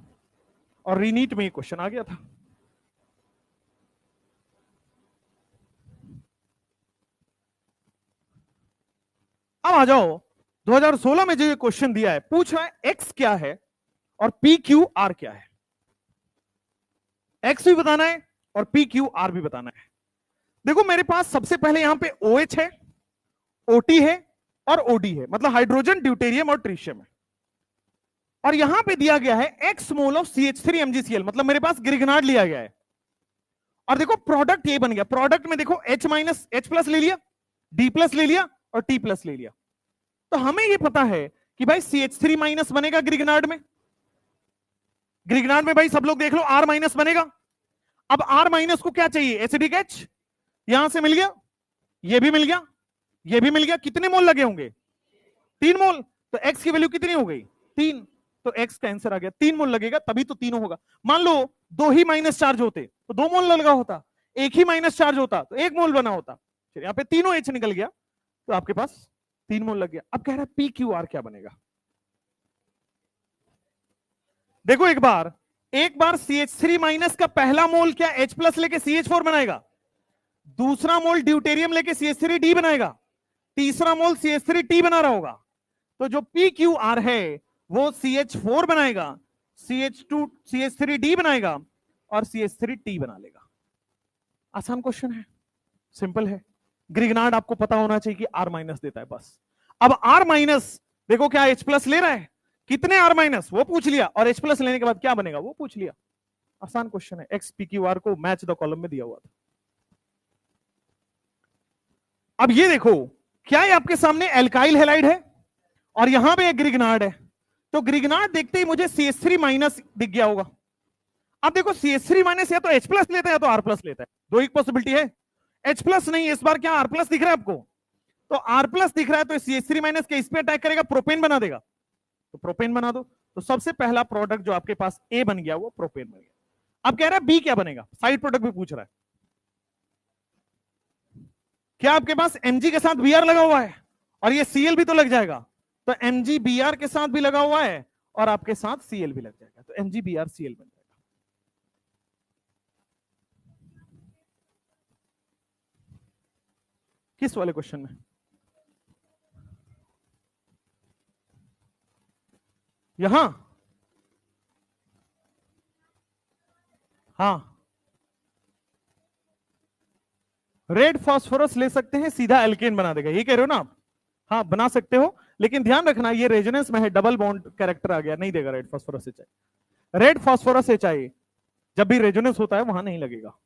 और रीनीट में ये क्वेश्चन आ गया था। अब आ जाओ 2016 में जो ये क्वेश्चन दिया है, पूछ रहा है एक्स क्या है और पी क्यू आर क्या है, एक्स भी बताना है और पी क्यू आर भी बताना है। देखो मेरे पास सबसे पहले यहां पे OH है, OT है और OD है, मतलब हाइड्रोजन ड्यूटेरियम और ट्रीशियम है, और यहां पे दिया गया है x mole of CH3 MgCl, मतलब मेरे पास ग्रिगनार्ड लिया गया है, और देखो प्रोडक्ट ये बन गया, प्रोडक्ट में देखो H माइनस H प्लस ले लिया, D प्लस ले लिया और T प्लस ले लिया, तो हमें ये पता है कि भाई CH3 माइनस बनेगा ग्रिगनार्ड में, ग्रिगनार्ड में भाई सब लोग देख लो R माइनस बनेगा। अब R माइनस को क्या चाहिए, एसिडिक H, यहां से मिल गया, ये भी मिल गया, ये भी मिल गया, कितने मोल लगे होंगे, 3 मोल, तो X की वैल्यू कितनी हो गई 3, तो X का आंसर आ गया, 3 मोल लगेगा तभी तो तीनों होगा। मान लो 2 ही माइनस चार्ज होते तो 2 मोल लगा होता, 1 ही माइनस चार्ज होता तो 1 मोल बना होता, फिर यहाँ पे तीनों H निकल गया तो आपके पास 3 मोल लग गया। अब कह रहा है पी क्यू आर क्या बनेगा, देखो एक बार CH3 माइनस का पहला मोल क्या H प्लस लेके CH4 बनाएगा, दूसरा मोल ड्यूटेरियम लेके CH3D बनाएगा, तीसरा मोल CH3T बना रहा होगा, तो जो PQR है वो CH4 बनाएगा, CH2 CH3D बनाएगा और CH3T बना लेगा। आसान क्वेश्चन है, सिंपल है। ग्रिग्नार्ड आपको पता होना चाहिए कि R माइनस देता है बस। अब R माइनस देखो क्या H प्लस ले रहा है, कितने R माइनस वो पूछ लिया, और H प्लस लेने के बाद क्या बनेगा वो पूछ लिया। आसान क्वेश्चन है, X PQR को मैच द कॉलम में दिया हुआ था। अब ये देखो क्या ये आपके सामने एल्काइल हैलाइड है और यहां पे एक ग्रिग्नार्ड है, तो ग्रिग्नार्ड देखते ही मुझे CH3 माइनस दिख गया होगा। अब देखो CH3 माइनस या तो H प्लस लेता है या तो R प्लस लेता है, दो एक पॉसिबिलिटी है। H प्लस नहीं, इस बार क्या R प्लस दिख रहा है आपको, तो R प्लस दिख रहा है, तो CH3 माइनस के इस पे अटैक करेगा, प्रोपेन बना देगा, तो प्रोपेन बना दो। तो सबसे पहला प्रोडक्ट जो आपके पास A बन गया वो प्रोपेन बन गया। अब कह रहा है B क्या बनेगा, साइड प्रोडक्ट भी पूछ रहा है। क्या आपके पास Mg के साथ Br लगा हुआ है और ये Cl भी तो लग जाएगा, तो Mg Br के साथ भी लगा हुआ है और आपके साथ Cl भी लग जाएगा, तो Mg Br Cl बन जाएगा। किस वाले क्वेश्चन में, यहां, हाँ रेड फास्फोरस ले सकते हैं, सीधा एल्केन बना देगा, ये कह रहे हो ना आप, हाँ बना सकते हो, लेकिन ध्यान रखना ये रेजोनेंस में है, डबल बॉन्ड कैरेक्टर आ गया, नहीं देगा red phosphorus H I. Red phosphorus H I जब भी रेजोनेंस होता है वहां नहीं लगेगा,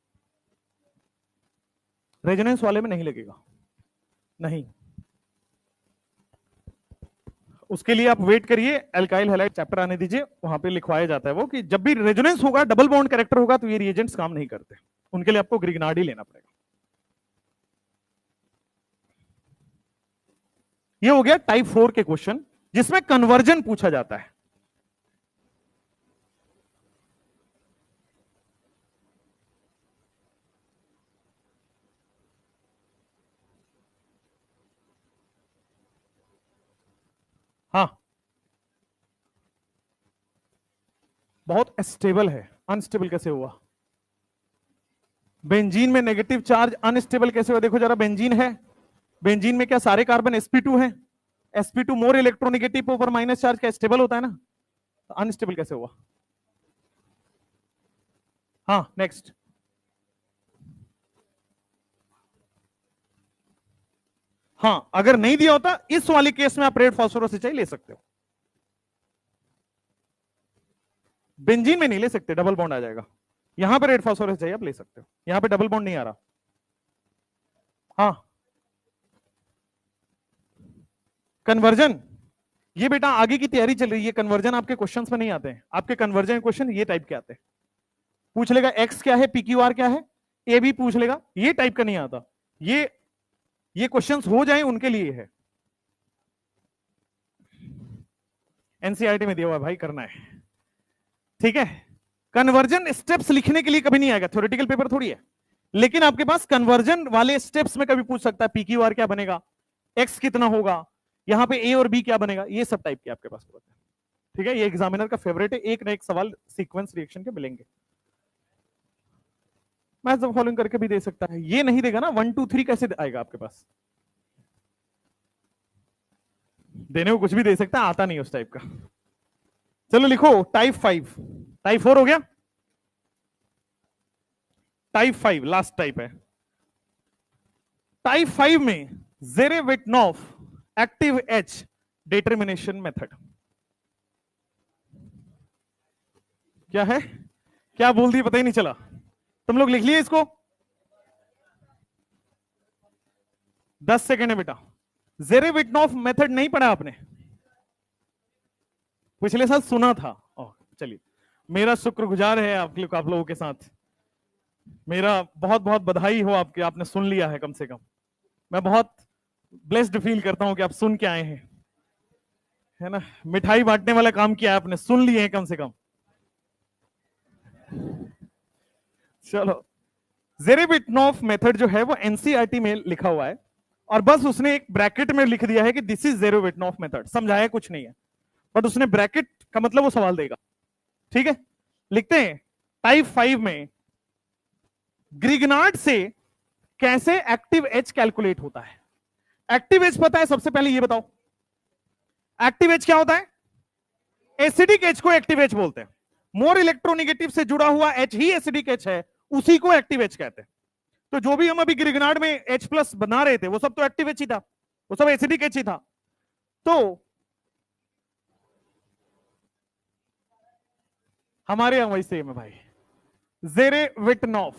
रेजोनेंस वाले में नहीं लगेगा, नहीं। उसके लिए आप वेट करिए, एल्काइल हैलाइड चैप्टर आने दीजिए, वहां पे लिखवाया जाता है वो कि जब भी रेजोनेंस होगा, डबल बॉन्ड कैरेक्टर होगा, तो ये रिएजेंट्स काम नहीं करते, उनके लिए आपको ग्रिग्नार्ड ही लेना पड़ेगा। ये हो गया टाइप 4 के क्वेश्चन जिसमें कन्वर्जन पूछा जाता है। हाँ बहुत स्टेबल है, अनस्टेबल कैसे हुआ, बेंजीन में नेगेटिव चार्ज अनस्टेबल कैसे हुआ, देखो जरा बेंजीन है, बेंजीन में क्या सारे कार्बन sp2 है, sp2 मोर इलेक्ट्रोनेगेटिव ऊपर माइनस चार्ज का स्टेबल होता है ना, तो अनस्टेबल कैसे हुआ। हाँ नेक्स्ट, हाँ अगर नहीं दिया होता इस वाले केस में आप रेड फास्फोरस एच आई ले सकते हो, बेंजीन में नहीं ले सकते, डबल बॉन्ड आ जाएगा, यहां पे रेड फास्फोरस चाहिए आप ले सकते हो, यहां पे डबल बॉन्ड नहीं आ रहा। हाँ कन्वर्जन, ये बेटा आगे की तैयारी चल रही है, कन्वर्जन आपके क्वेश्चंस में नहीं आते हैं, आपके कन्वर्जन क्वेश्चन ये टाइप के आते हैं, पूछ लेगा एक्स क्या है PQR क्या है, ए भी पूछ लेगा, ये टाइप का नहीं आता, ये क्वेश्चंस हो जाए उनके लिए है, एनसीईआरटी में दिया हुआ भाई, करना है, ठीक है। कन्वर्जन स्टेप्स लिखने के लिए कभी नहीं आएगा, थ्योरेटिकल पेपर थोड़ी है, लेकिन आपके पास कन्वर्जन वाले स्टेप्स में कभी पूछ सकता है, PQR क्या बनेगा, एक्स कितना होगा, यहां पे ए और बी क्या बनेगा, ये सब टाइप के आपके पास होता है, ठीक है। ये एग्जामिनर का फेवरेट है, एक ना एक सवाल सीक्वेंस रिएक्शन के मिलेंगे, मैच द फॉलोइंग करके भी दे सकता है, ये नहीं देगा ना 1 2 3 कैसे आएगा आपके पास, देने को कुछ भी दे सकता है, आता नहीं उस टाइप का। चलो लिखो टाइप 5, टाइप 4 हो गया, टाइप 5 लास्ट टाइप है। टाइप 5 में जेरेविटनॉफ एक्टिव एच डिटर्मिनेशन मेथड क्या है, क्या बोल दी पता ही नहीं चला, तुम लोग लिख लिए इसको, 10 सेकेंड है बेटा। जेरेविटनॉफ मेथड नहीं पढ़ा आपने, पिछले साल सुना था, चलिए मेरा शुक्रगुजार है आप लोगों के साथ, मेरा बहुत बहुत बधाई हो आपके, आपने सुन लिया है कम से कम, मैं बहुत ब्लेस्ड फील करता हूं कि आप सुन के आए हैं, है ना, मिठाई बांटने वाला काम किया है आपने, सुन लिए हैं कम से कम। चलो जेरेविटनॉफ मेथड जो है वो एनसीईआरटी में लिखा हुआ है, और बस उसने एक ब्रैकेट में लिख दिया है कि दिस इज जेरेविटनॉफ मेथड, समझाया कुछ नहीं है, बट उसने ब्रैकेट का मतलब वो सवाल देगा, ठीक है। लिखते हैं टाइप 5 में ग्रिग्नार्ड से कैसे एक्टिव एच कैलकुलेट होता है, एक्टिव एच पता है, सबसे पहले ये बताओ एक्टिव एच क्या होता है? एसिडिक एच को एक्टिव एच बोलते हैं। मोर इलेक्ट्रोनेगेटिव से जुड़ा हुआ एच ही एसिडिक एच है, उसी को एक्टिव एच कहते हैं। तो जो भी हम अभी ग्रिगनार्ड में H प्लस बना रहे थे वो सब तो एक्टिव एच ही था, वो सब एसिडिक एच ही था। तो हमारे यहां वही सेम है भाई, जेरेविटनॉफ।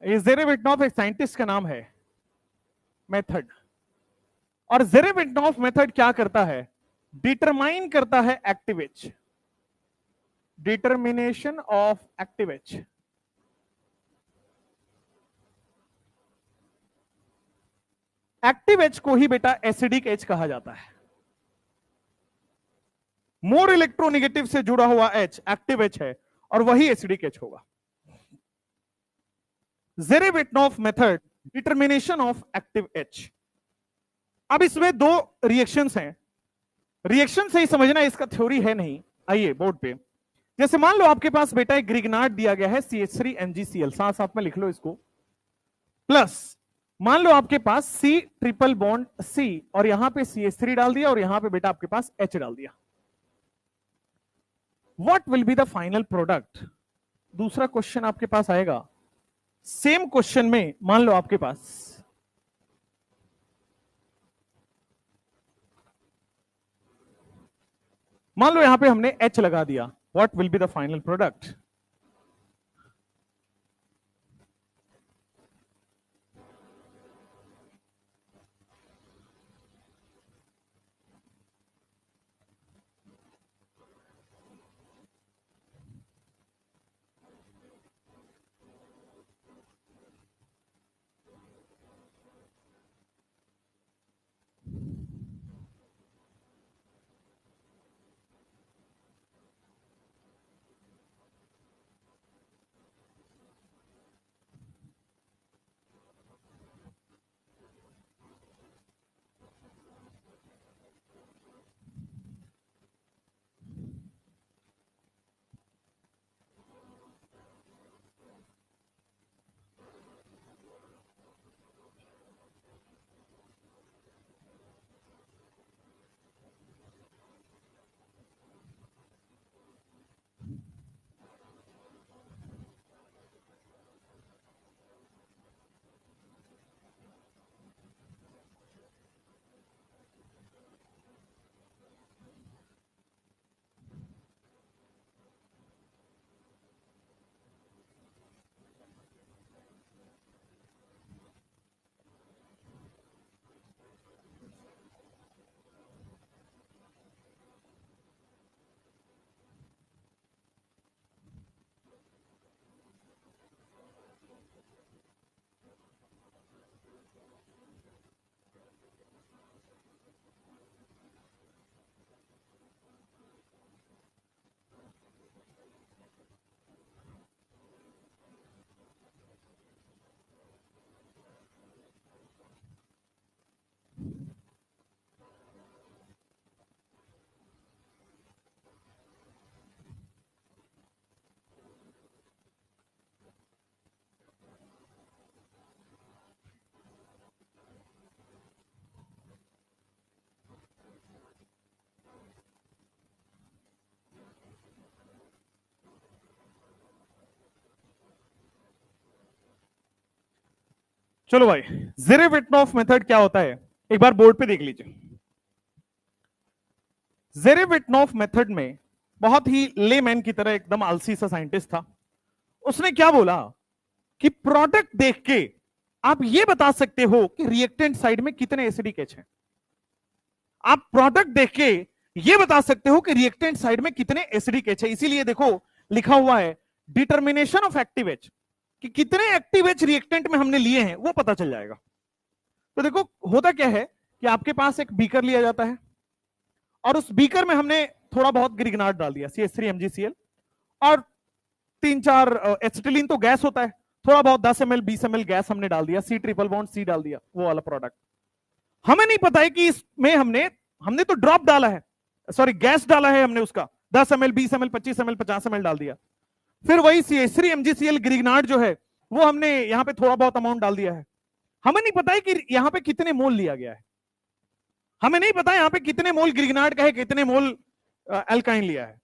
ये जेरेविटनॉफ एक साइंटिस्ट का नाम है, मेथड। और जेरेविटनॉफ मेथड क्या करता है? डिटरमाइन करता है active H, determination of active H. Active H को ही बेटा एसिडिक एच कहा जाता है। मोर इलेक्ट्रोनेगेटिव से जुड़ा हुआ एच एक्टिव एच है और वही एसिडिक एच होगा। Zerewitinoff method, determination of active H. अब इसमें दो रिएक्शंस हैं, रिएक्शन से ही समझना, इसका थ्योरी है नहीं। आइए बोर्ड पे, जैसे मान लो आपके पास बेटा एक ग्रिगनार्ड दिया गया है CH3MgCl, साथ साथ में लिख लो इसको, प्लस मान लो आपके पास C ट्रिपल बॉन्ड C और यहां पे CH3 डाल दिया और यहां पे बेटा आपके पास H डाल दिया। What will be the final product? दूसरा क्वेश्चन आपके पास आएगा, सेम क्वेश्चन में मान लो आपके पास मान लो यहां पे हमने H लगा दिया, what will be the final product? चलो भाई, जेरेविटनॉफ मेथड क्या होता है एक बार बोर्ड पे देख लीजिए। जेरेविटनॉफ मेथड में बहुत ही लेमैन की तरह एकदम आलसी सा साइंटिस्ट था, उसने क्या बोला कि प्रोडक्ट देख के आप ये बता सकते हो कि रिएक्टेंट साइड में कितने एसिडिक एच हैं। आप प्रोडक्ट देख के ये बता सकते हो कि रिएक्टेंट साइड में कितने एसिडिक एच है। इसीलिए देखो लिखा हुआ है डिटर्मिनेशन ऑफ एक्टिव एच, कि कितने एक्टिव एच रिएक्टेंट में हमने लिए हैं वो पता चल जाएगा। तो देखो होता क्या है कि आपके पास एक बीकर लिया जाता है और उस बीकर में हमने थोड़ा बहुत ग्रिगनार्ड डाल दिया CH3MgCl और 3-4 एसिटिलीन तो गैस होता है, थोड़ा बहुत 10 ml 20 ml गैस हमने डाल दिया, C ट्रिपल बॉन्ड C डाल दिया, वो वाला प्रोडक्ट। हमें नहीं पता है कि इसमें हमने तो ड्रॉप डाला है, सॉरी गैस डाला है हमने, उसका 10 ml 20 ml 25 ml 50 ml डाल दिया। फिर वही CH3MgCl ग्रिगनार्ड जो है वो हमने यहां पे थोड़ा बहुत अमाउंट डाल दिया है, हमें नहीं पता है कि यहां पे कितने मोल लिया गया है, हमें नहीं पता यहां पे कितने मोल ग्रिगनार्ड का है, कितने मोल अल्काइन लिया है।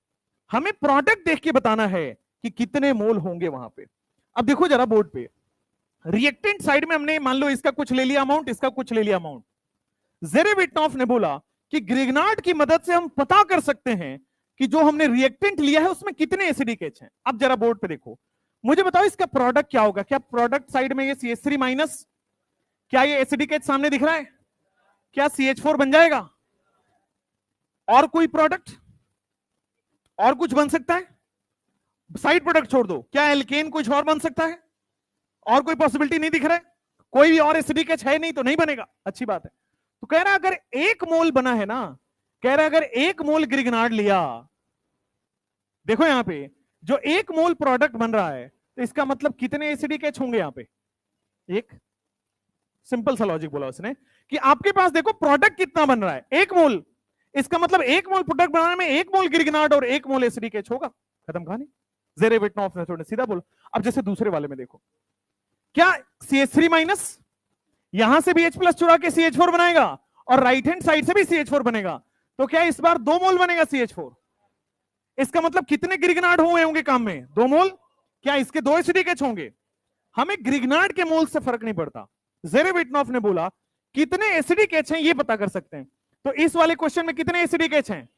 हमें प्रोडक्ट देख के बताना है कि कितने मोल होंगे वहां पे। अब देखो जरा बोर्ड पे, रिएक्टेंट साइड में हमने मान लो इसका कुछ ले लिया अमाउंट, इसका कुछ ले लिया अमाउंट। जेरेविटनॉफ ने बोला कि ग्रिगनार्ड की मदद से हम पता कर सकते हैं कि जो हमने रिएक्टेंट लिया है उसमें कितने एसिडिक एच हैं। अब जरा बोर्ड पे देखो, मुझे बताओ इसका प्रोडक्ट क्या होगा। क्या प्रोडक्ट साइड में ये CH3 माइनस, क्या ये एसिडिक एच सामने दिख रहा है? क्या CH4 बन जाएगा? और कोई प्रोडक्ट, और कुछ बन सकता है? साइड प्रोडक्ट छोड़ दो, क्या एल्केन कुछ और बन सकता है? और कोई पॉसिबिलिटी नहीं दिख रहा है? कोई भी और एसिडिक एच है नहीं तो नहीं बनेगा, अच्छी बात है। तो कह रहा अगर 1 मोल बना है ना, कह रहा अगर 1 मोल ग्रिगनार्ड लिया, देखो यहां पे जो 1 मोल प्रोडक्ट बन रहा है, तो इसका मतलब कितने एसिडिक एच होंगे यहां पे? एक सिंपल सा लॉजिक बोला उसने कि आपके पास देखो प्रोडक्ट कितना बन रहा है, 1 मोल, इसका मतलब 1 मोल प्रोडक्ट बनाने में 1 मोल ग्रिगनार्ड और 1 मोल एसिडिक एच होगा। खत्म कहानी। जेरेविटनॉफ ने थोड़ा सीधा बोला। अब जैसे दूसरे वाले में देखो, क्या CH3 माइनस यहां से भी H प्लस चुरा के CH4 बनाएगा और राइट हैंड साइड से भी CH4 बनेगा, तो क्या इस बार 2 मोल बनेगा CH4? इसका मतलब कितने ग्रिगनार्ड हुए होंगे काम में? 2 मोल। क्या इसके 2 एसिडिक एच होंगे? हमें ग्रिगनार्ड के मोल से फर्क नहीं पड़ता। जेरेविटनॉफ ने बोला कितने एसिडिक एच हैं ये पता कर सकते हैं। तो इस वाले क्वेश्चन में कितने एसिडिक एच हैं?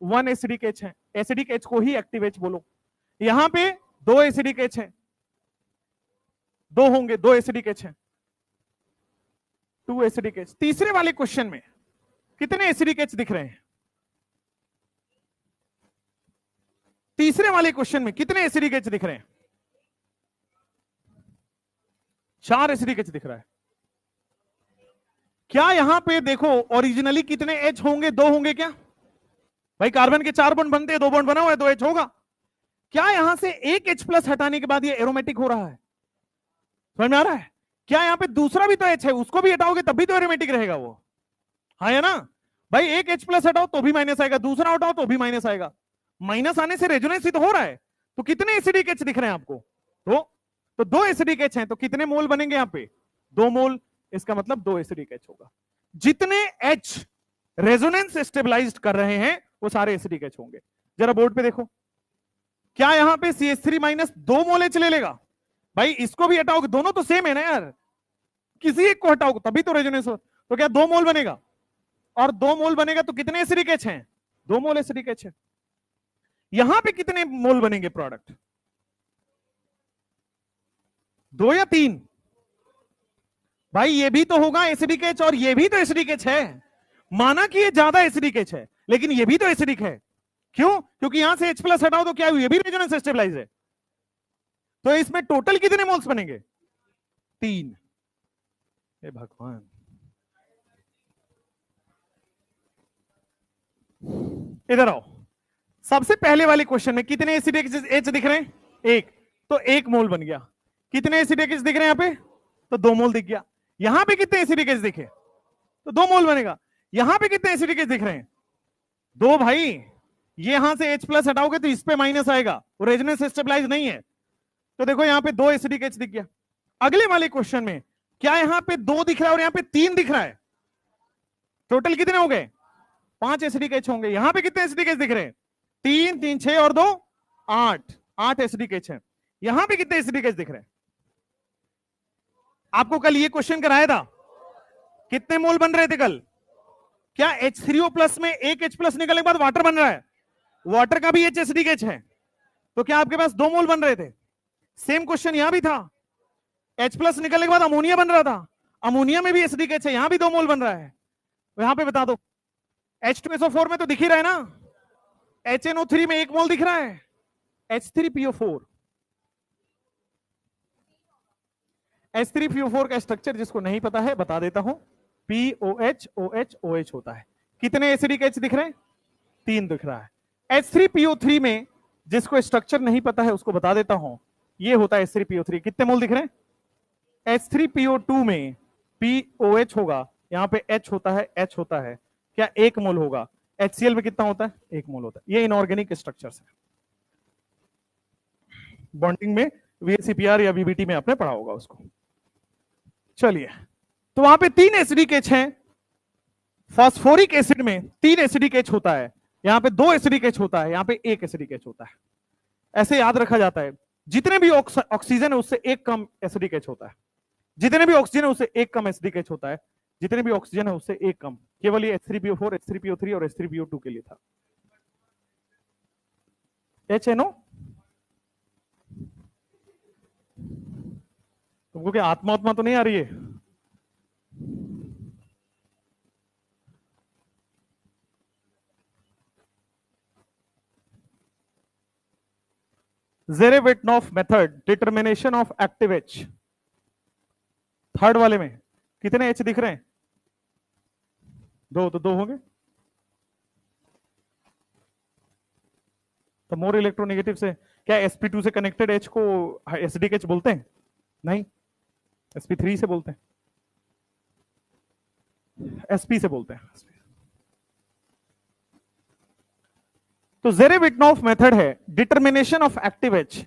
1 एसिडिक एच है। एसिडिक एच को ही एक्टिव एच बोलो। यहां पे 2 एसिडिक एच है, 2 होंगे, 2 एसिडिक एच है, 2 एसिडिक एच। तीसरे वाले क्वेश्चन में कितने एसिडिक एच दिख रहे हैं? तीसरे वाले क्वेश्चन में कितने एसिडिक एच दिख रहे हैं? 4 एसिडिक एच दिख रहा है। क्या यहां पे देखो ओरिजिनली कितने एच होंगे? 2 होंगे क्या भाई? कार्बन के 4 बॉन्ड बनते हैं, 2 बॉन्ड बना हुआ है, 2 एच होगा। क्या यहां से एक H प्लस हटाने के बाद ये एरोमेटिक हो रहा है? समझ में आ रहा है? क्या यहां पे दूसरा भी तो H है, उसको भी हटाओगे तब भी तो एरोमेटिक रहेगा वो, हाँ है ना भाई? एक H प्लस हटाओ तो भी माइनस आएगा, दूसरा हटाओ तो भी माइनस आएगा। माइनस आने से रेजोनेंस ही तो हो रहा है। तो कितने एसिडिक एच दिख रहे हैं आपको? तो 2 एसिडिक एच हैं, तो कितने मोल बनेंगे यहां पे? 2 मोल। इसका मतलब 2 एसिडिक एच होगा। जितने H रेजोनेंस स्टेबलाइज्ड कर रहे हैं वो सारे एसिडिक एच होंगे। जरा बोर्ड पे देखो, क्या यहां पे CH3 माइनस 2 मोल एच ले लेगा? भाई इसको भी हटाओगे, दोनों तो सेम है ना यार, किसी एक को हटाओगे तभी तो रेजोनेंस हो। तो क्या 2 मोल बनेगा? और 2 मोल बनेगा तो कितने एसिडिक एच हैं? 2 मोल एसिडिक एच है। यहां पे कितने मोल बनेंगे प्रोडक्ट? 2 या 3? भाई ये भी तो होगा एसिडिक एच और ये भी तो एसिडिक एच है। माना कि ये ज्यादा एसिडिक एच है, लेकिन ये भी तो एसिडिक है। क्यों? क्योंकि यहां से H प्लस हटाओ तो क्या ये भी रेजोनेंस स्टेबलाइज है। तो इसमें टोटल कितने मोल्स बनेंगे? 3। हे भगवान, इधर आओ। सबसे पहले वाले क्वेश्चन में कितने एसिडिक एच दिख रहे हैं? 1। तो 1 मोल बन गया। कितने एसिडिक एच दिख रहे हैं यहां पे? तो 2 मोल दिख गया। यहां पे कितने एसिडिक एच दिखे? तो 2 मोल बनेगा। यहां पे कितने एसिडिक एच दिख रहे हैं? 2 भाई। ये यहां से H प्लस हटाओगे तो इस पे माइनस आएगा, वो रेजोनेंस स्टेबलाइज नहीं है। तो देखो यहां पे 2 एसिडिक एच दिख गया। अगले वाले क्वेश्चन में क्या यहां पे 2 दिख रहा है और यहां पे 3 दिख रहा है? टोटल कितने हो गए? 5 एसिडिक एच होंगे। यहां पे कितने एसिडिक एच दिख रहे हैं? 3 3 6 और 2 8, 8 एसिडिक एच है। यहां पे कितने एसिडिक एच दिख रहे हैं? आपको कल ये क्वेश्चन कराया था, कितने मोल बन रहे थे कल? क्या H3O प्लस में एक H प्लस निकलने के बाद वाटर बन रहा है? वाटर का भी H एसिडिक एच है। तो क्या आपके पास 2 मोल बन रहे थे? सेम क्वेश्चन यहां भी था, H प्लस निकलने के बाद अमोनिया बन रहा था, अमोनिया में भी एसिडिक एच है, यहां भी 2 मोल बन रहा है। तो यहां पे बता दो, H2SO4 में तो दिख ही रहा है ना, HNO3 में 1 मोल दिख रहा है, H3PO4। H3PO4 का स्ट्रक्चर जिसको नहीं पता है बता देता हूं, POH OH OH होता है। कितने एसिडिक एच दिख रहे हैं? 3 दिख रहा है। H3PO3 में जिसको स्ट्रक्चर नहीं पता है उसको बता देता हूं, ये होता है H3PO3। कितने मोल दिख रहे हैं? H3PO2 में POH होगा, यहां पे H होता है, H होता है, क्या 1 मोल होगा? HCl में कितना होता है? 1 मोल होता है। ये इनऑर्गेनिक स्ट्रक्चर्स है, बॉन्डिंग में VSEPR या VBT में आपने पढ़ा होगा उसको। चलिए, तो वहां पे 3 एसिडिक एच हैं। फास्फोरिक एसिड में 3 एसिडिक एच होता है, यहां पे 2 एसिडिक एच होता है, यहां पे 1 एसिडिक एच होता है। ऐसे याद रखा जाता है, जितने भी ऑक्सीजन है उससे एक कम एसिडिक एच होता है, जितने भी ऑक्सीजन है उससे एक कम एसिडिक एच होता है, जितने भी ऑक्सीजन है उससे एक कम। केवल ये H3PO4, H3PO3 और H3PO2 के लिए था। HNO तुमको क्या आत्मा आत्मा तो नहीं आ रही है? Zerevetnov method determination of active H. Third वाले में कितने एच दिख रहे हैं? 2, तो 2 होंगे। तो मोर इलेक्ट्रोनेगेटिव से क्या sp2 से कनेक्टेड एच को एसिडिक एच बोलते हैं? नहीं, sp3 से बोलते हैं, sp से बोलते हैं। तो जेरेविटनॉफ मेथड है डिटर्मिनेशन ऑफ एक्टिव एच।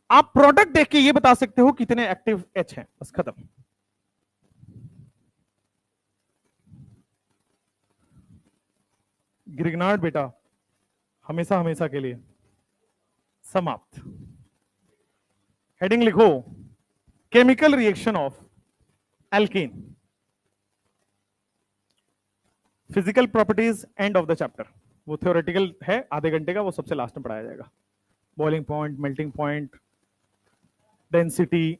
आप प्रोडक्ट देख के ये बता सकते हो कितने एक्टिव एच हैं, बस खत्म। ग्रिग्नार्ड बेटा हमेशा हमेशा के लिए समाप्त। हेडिंग लिखो, chemical reaction of alkene. Physical properties end of the chapter. वो थ्योरेटिकल है आधे घंटे का, वो सबसे लास्ट में पढ़ाया जाएगा। Boiling point, melting point, density,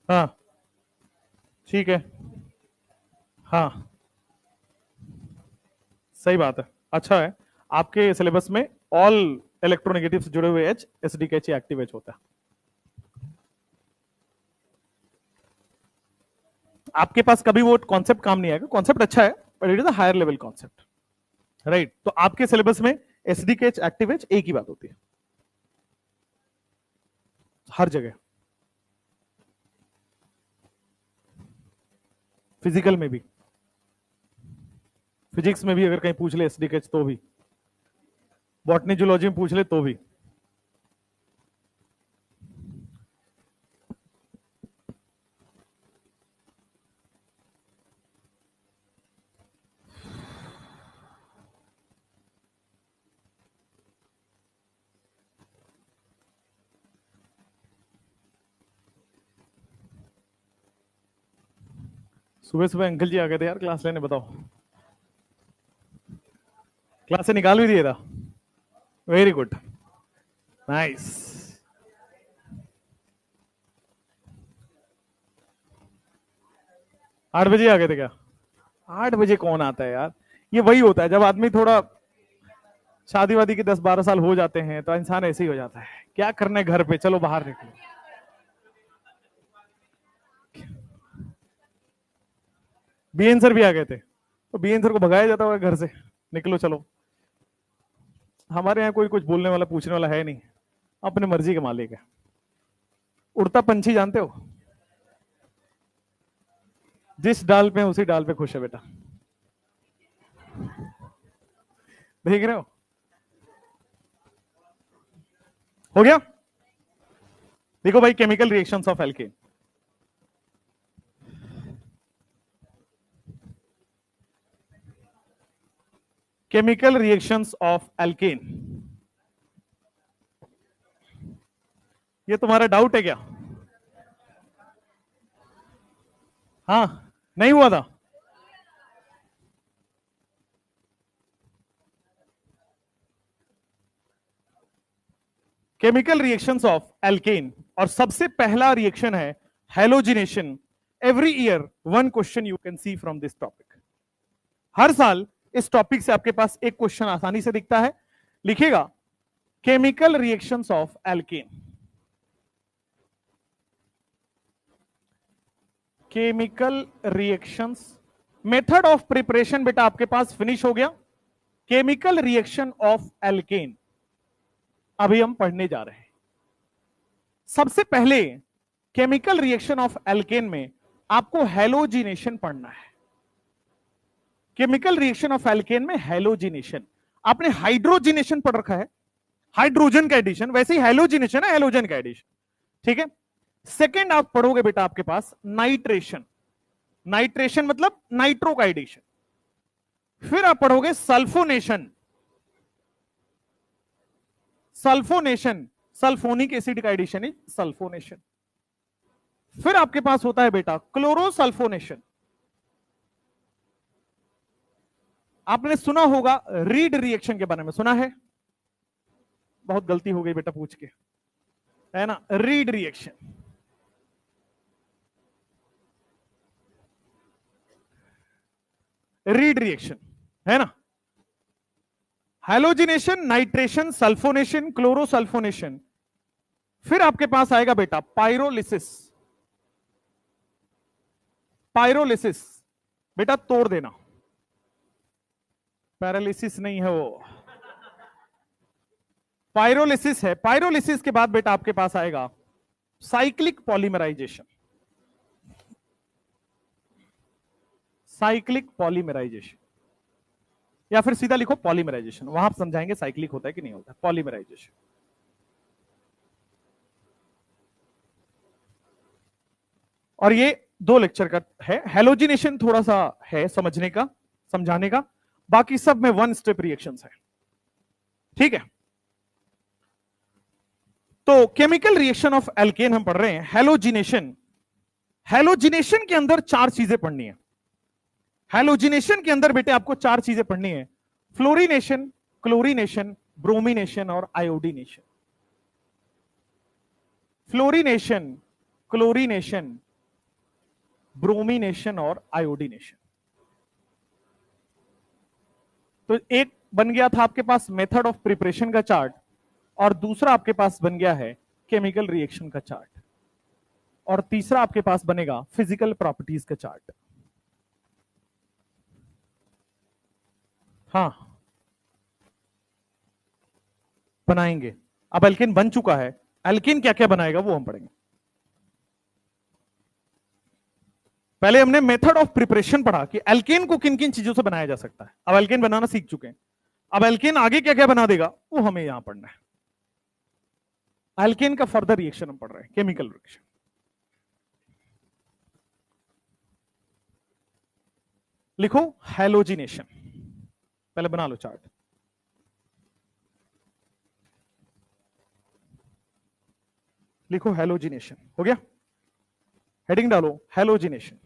हाँ ठीक है, हाँ सही बात है, अच्छा है। आपके सिलेबस में ऑल इलेक्ट्रोनेगेटिव से जुड़े हुए H acidic H active H होता है। आपके पास कभी वो कॉन्सेप्ट काम नहीं आएगा, कॉन्सेप्ट अच्छा है but it is a higher level concept, right. तो आपके सिलेबस में एसिडिक एच एक्टिव एच एक ही बात होती है हर जगह, फिजिकल में भी, फिजिक्स में भी अगर कहीं पूछ ले एसिडिक एच तो भी, बॉटनी जूलॉजी में पूछ ले तो भी। सुबह सुबह अंकल जी आ गए थे यार क्लास लेने, बताओ क्लास से निकाल भी दिया था। Very good, nice. 8 बजे आ गए थे क्या? 8 बजे कौन आता है यार, ये वही होता है जब आदमी थोड़ा शादी वादी के 10-12 साल हो जाते हैं तो इंसान ऐसे ही हो जाता है, क्या करने घर पे, चलो बाहर निकलो। बीएन सर भी आ गए थे, तो बीएन सर को भगाया जाता होगा घर से, निकलो चलो। हमारे यहाँ कोई कुछ बोलने वाला पूछने वाला है नहीं, अपने मर्जी के मालिक है। उड़ता पंछी जानते हो, जिस डाल पे उसी डाल पे खुश है बेटा, देख रहे हो गया। देखो भाई, chemical reactions of alkene. Chemical reactions of alkene, ये तुम्हारा डाउट है क्या? हाँ, नहीं हुआ था? केमिकल रिएक्शंस ऑफ एल्केन, और सबसे पहला रिएक्शन है halogenation. Every year 1 question you can see from this topic. हर साल इस टॉपिक से आपके पास एक क्वेश्चन आसानी से दिखता है, लिखेगा chemical reactions of alkene. Chemical reactions, method of preparation बेटा आपके पास फिनिश हो गया। केमिकल रिएक्शन ऑफ एल्केन अभी हम पढ़ने जा रहे हैं। सबसे पहले केमिकल रिएक्शन ऑफ एल्केन में आपको हेलोजिनेशन पढ़ना है। केमिकल रिएक्शन ऑफ एल्केन में हेलोजिनेशन, आपने हाइड्रोजिनेशन पढ़ रखा है, हाइड्रोजन का एडिशन, वैसे ही हैलोजिनेशन है, हैलोजन का एडिशन। ठीक है। सेकेंड आप पढ़ोगे बेटा आपके पास नाइट्रेशन, नाइट्रेशन मतलब नाइट्रो का एडिशन। फिर आप पढ़ोगे सल्फोनेशन, सल्फोनेशन सल्फोनिक एसिड का एडिशन इज सल्फोनेशन। फिर आपके पास होता है बेटा क्लोरोसल्फोनेशन। आपने सुना होगा रीड रिएक्शन के बारे में, सुना है? बहुत गलती हो गई बेटा पूछ के, है ना? रीड रिएक्शन, रीड रिएक्शन, है ना? Halogenation, nitration, sulphonation, chlorosulphonation. फिर आपके पास आएगा बेटा पायरोलिसिस। पायरोलिसिस बेटा तोड़ देना, पैरालिसिस नहीं है वो, पायरोलिसिस है। पायरोलिसिस के बाद बेटा आपके पास आएगा साइक्लिक पॉलीमराइजेशन, साइक्लिक पॉलीमराइजेशन, या फिर सीधा लिखो पॉलीमराइजेशन, वहां आप समझाएंगे साइक्लिक होता है कि नहीं होता है। पॉलीमराइजेशन। और ये 2 लेक्चर का है। हैलोजिनेशन थोड़ा सा है समझने का, समझाने का, बाकी सब में 1 स्टेप रिएक्शंस है। ठीक है। तो केमिकल रिएक्शन ऑफ एल्केन हम पढ़ रहे हैं। हैलोजिनेशन, हैलोजिनेशन के अंदर 4 चीजें पढ़नी है। हैलोजिनेशन के अंदर बेटे आपको 4 चीजें पढ़नी है, फ्लोरिनेशन, क्लोरिनेशन, ब्रोमिनेशन और आयोडीनेशन। फ्लोरिनेशन, क्लोरिनेशन, ब्रोमिनेशन और आयोडीनेशन। तो एक बन गया था आपके पास मेथड ऑफ प्रिपरेशन का चार्ट, और दूसरा आपके पास बन गया है केमिकल रिएक्शन का चार्ट, और तीसरा आपके पास बनेगा फिजिकल प्रॉपर्टीज का चार्ट। हाँ बनाएंगे। अब एल्केन बन चुका है, एल्केन क्या क्या बनाएगा वो हम पढ़ेंगे। पहले हमने मेथड ऑफ प्रिपरेशन पढ़ा कि एल्केन को किन किन चीजों से बनाया जा सकता है। अब एल्केन बनाना सीख चुके हैं, अब एल्केन आगे क्या क्या बना देगा वो हमें यहां पढ़ना है। एल्केन का फर्दर रिएक्शन हम पढ़ रहे हैं, केमिकल रिएक्शन। लिखो हैलोजिनेशन, पहले बना लो चार्ट। लिखो हैलोजिनेशन, हो गया? हेडिंग डालो हैलोजिनेशन।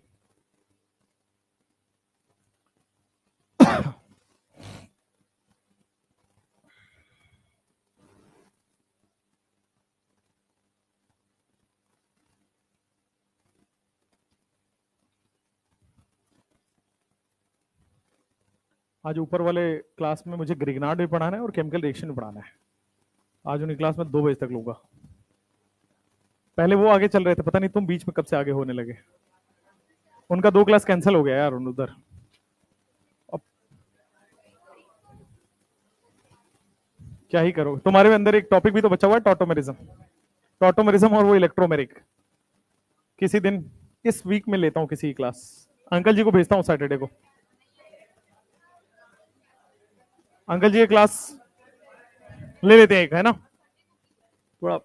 आज ऊपर वाले क्लास में मुझे ग्रिग्नार्ड भी पढ़ाना है और केमिकल रिएक्शन भी पढ़ाना है। आज उन्हीं क्लास में 2 बजे तक लूंगा। पहले वो आगे चल रहे थे, पता नहीं तुम बीच में कब से आगे होने लगे। उनका 2 क्लास कैंसिल हो गया यार उधर। अब क्या ही करो, तुम्हारे अंदर एक टॉपिक भी तो बचा हुआ है, टॉटोमेरिज्म। टॉटोमेरिज्म और वो इलेक्ट्रोमेरिक। किसी दिन इस वीक में लेता हूं किसी क्लास, अंकल जी को भेजता हूं सैटरडे को। अंकल जी की क्लास ले लेते हैं एक, है ना? थोड़ा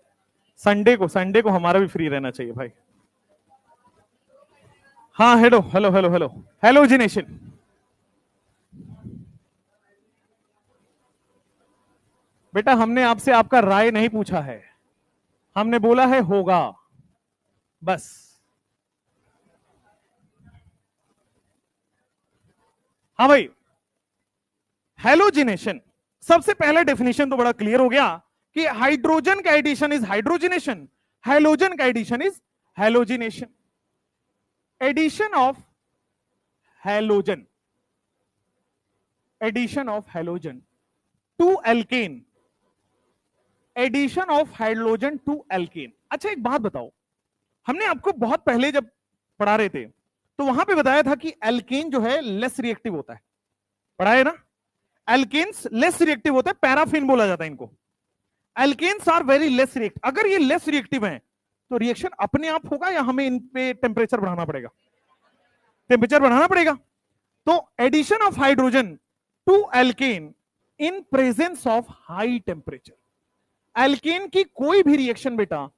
संडे को हमारा भी फ्री रहना चाहिए भाई। हाँ hello hello hello hello halogenation. बेटा हमने आपसे आपका राय नहीं पूछा है, हमने बोला है होगा, बस। हाँ भाई, हैलोजिनेशन सबसे पहले डेफिनेशन तो बड़ा क्लियर हो गया कि हाइड्रोजन का एडिशन इज हाइड्रोजिनेशन, हैलोजन का addition is halogenation. Addition of halogen, addition of halogen to alkane, addition of hydrogen to alkane. अच्छा एक बात बताओ, हमने आपको बहुत पहले जब पढ़ा रहे थे तो वहां पे बताया था कि एल्केन जो है लेस रिएक्टिव होता है, पढ़ा है ना? एल्केन्स लेस रिएक्टिव होता है, पैराफिन बोला जाता है इनको। Alkanes are very less reactive. अगर ये लेस रिएक्टिव हैं तो रिएक्शन अपने आप होगा या हमें इन पे टेम्परेचर बढ़ाना पड़ेगा? टेम्परेचर बढ़ाना पड़ेगा। तो addition of hydrogen to alkane in presence of high temperature, alkane की कोई भी रिएक्शन बेटा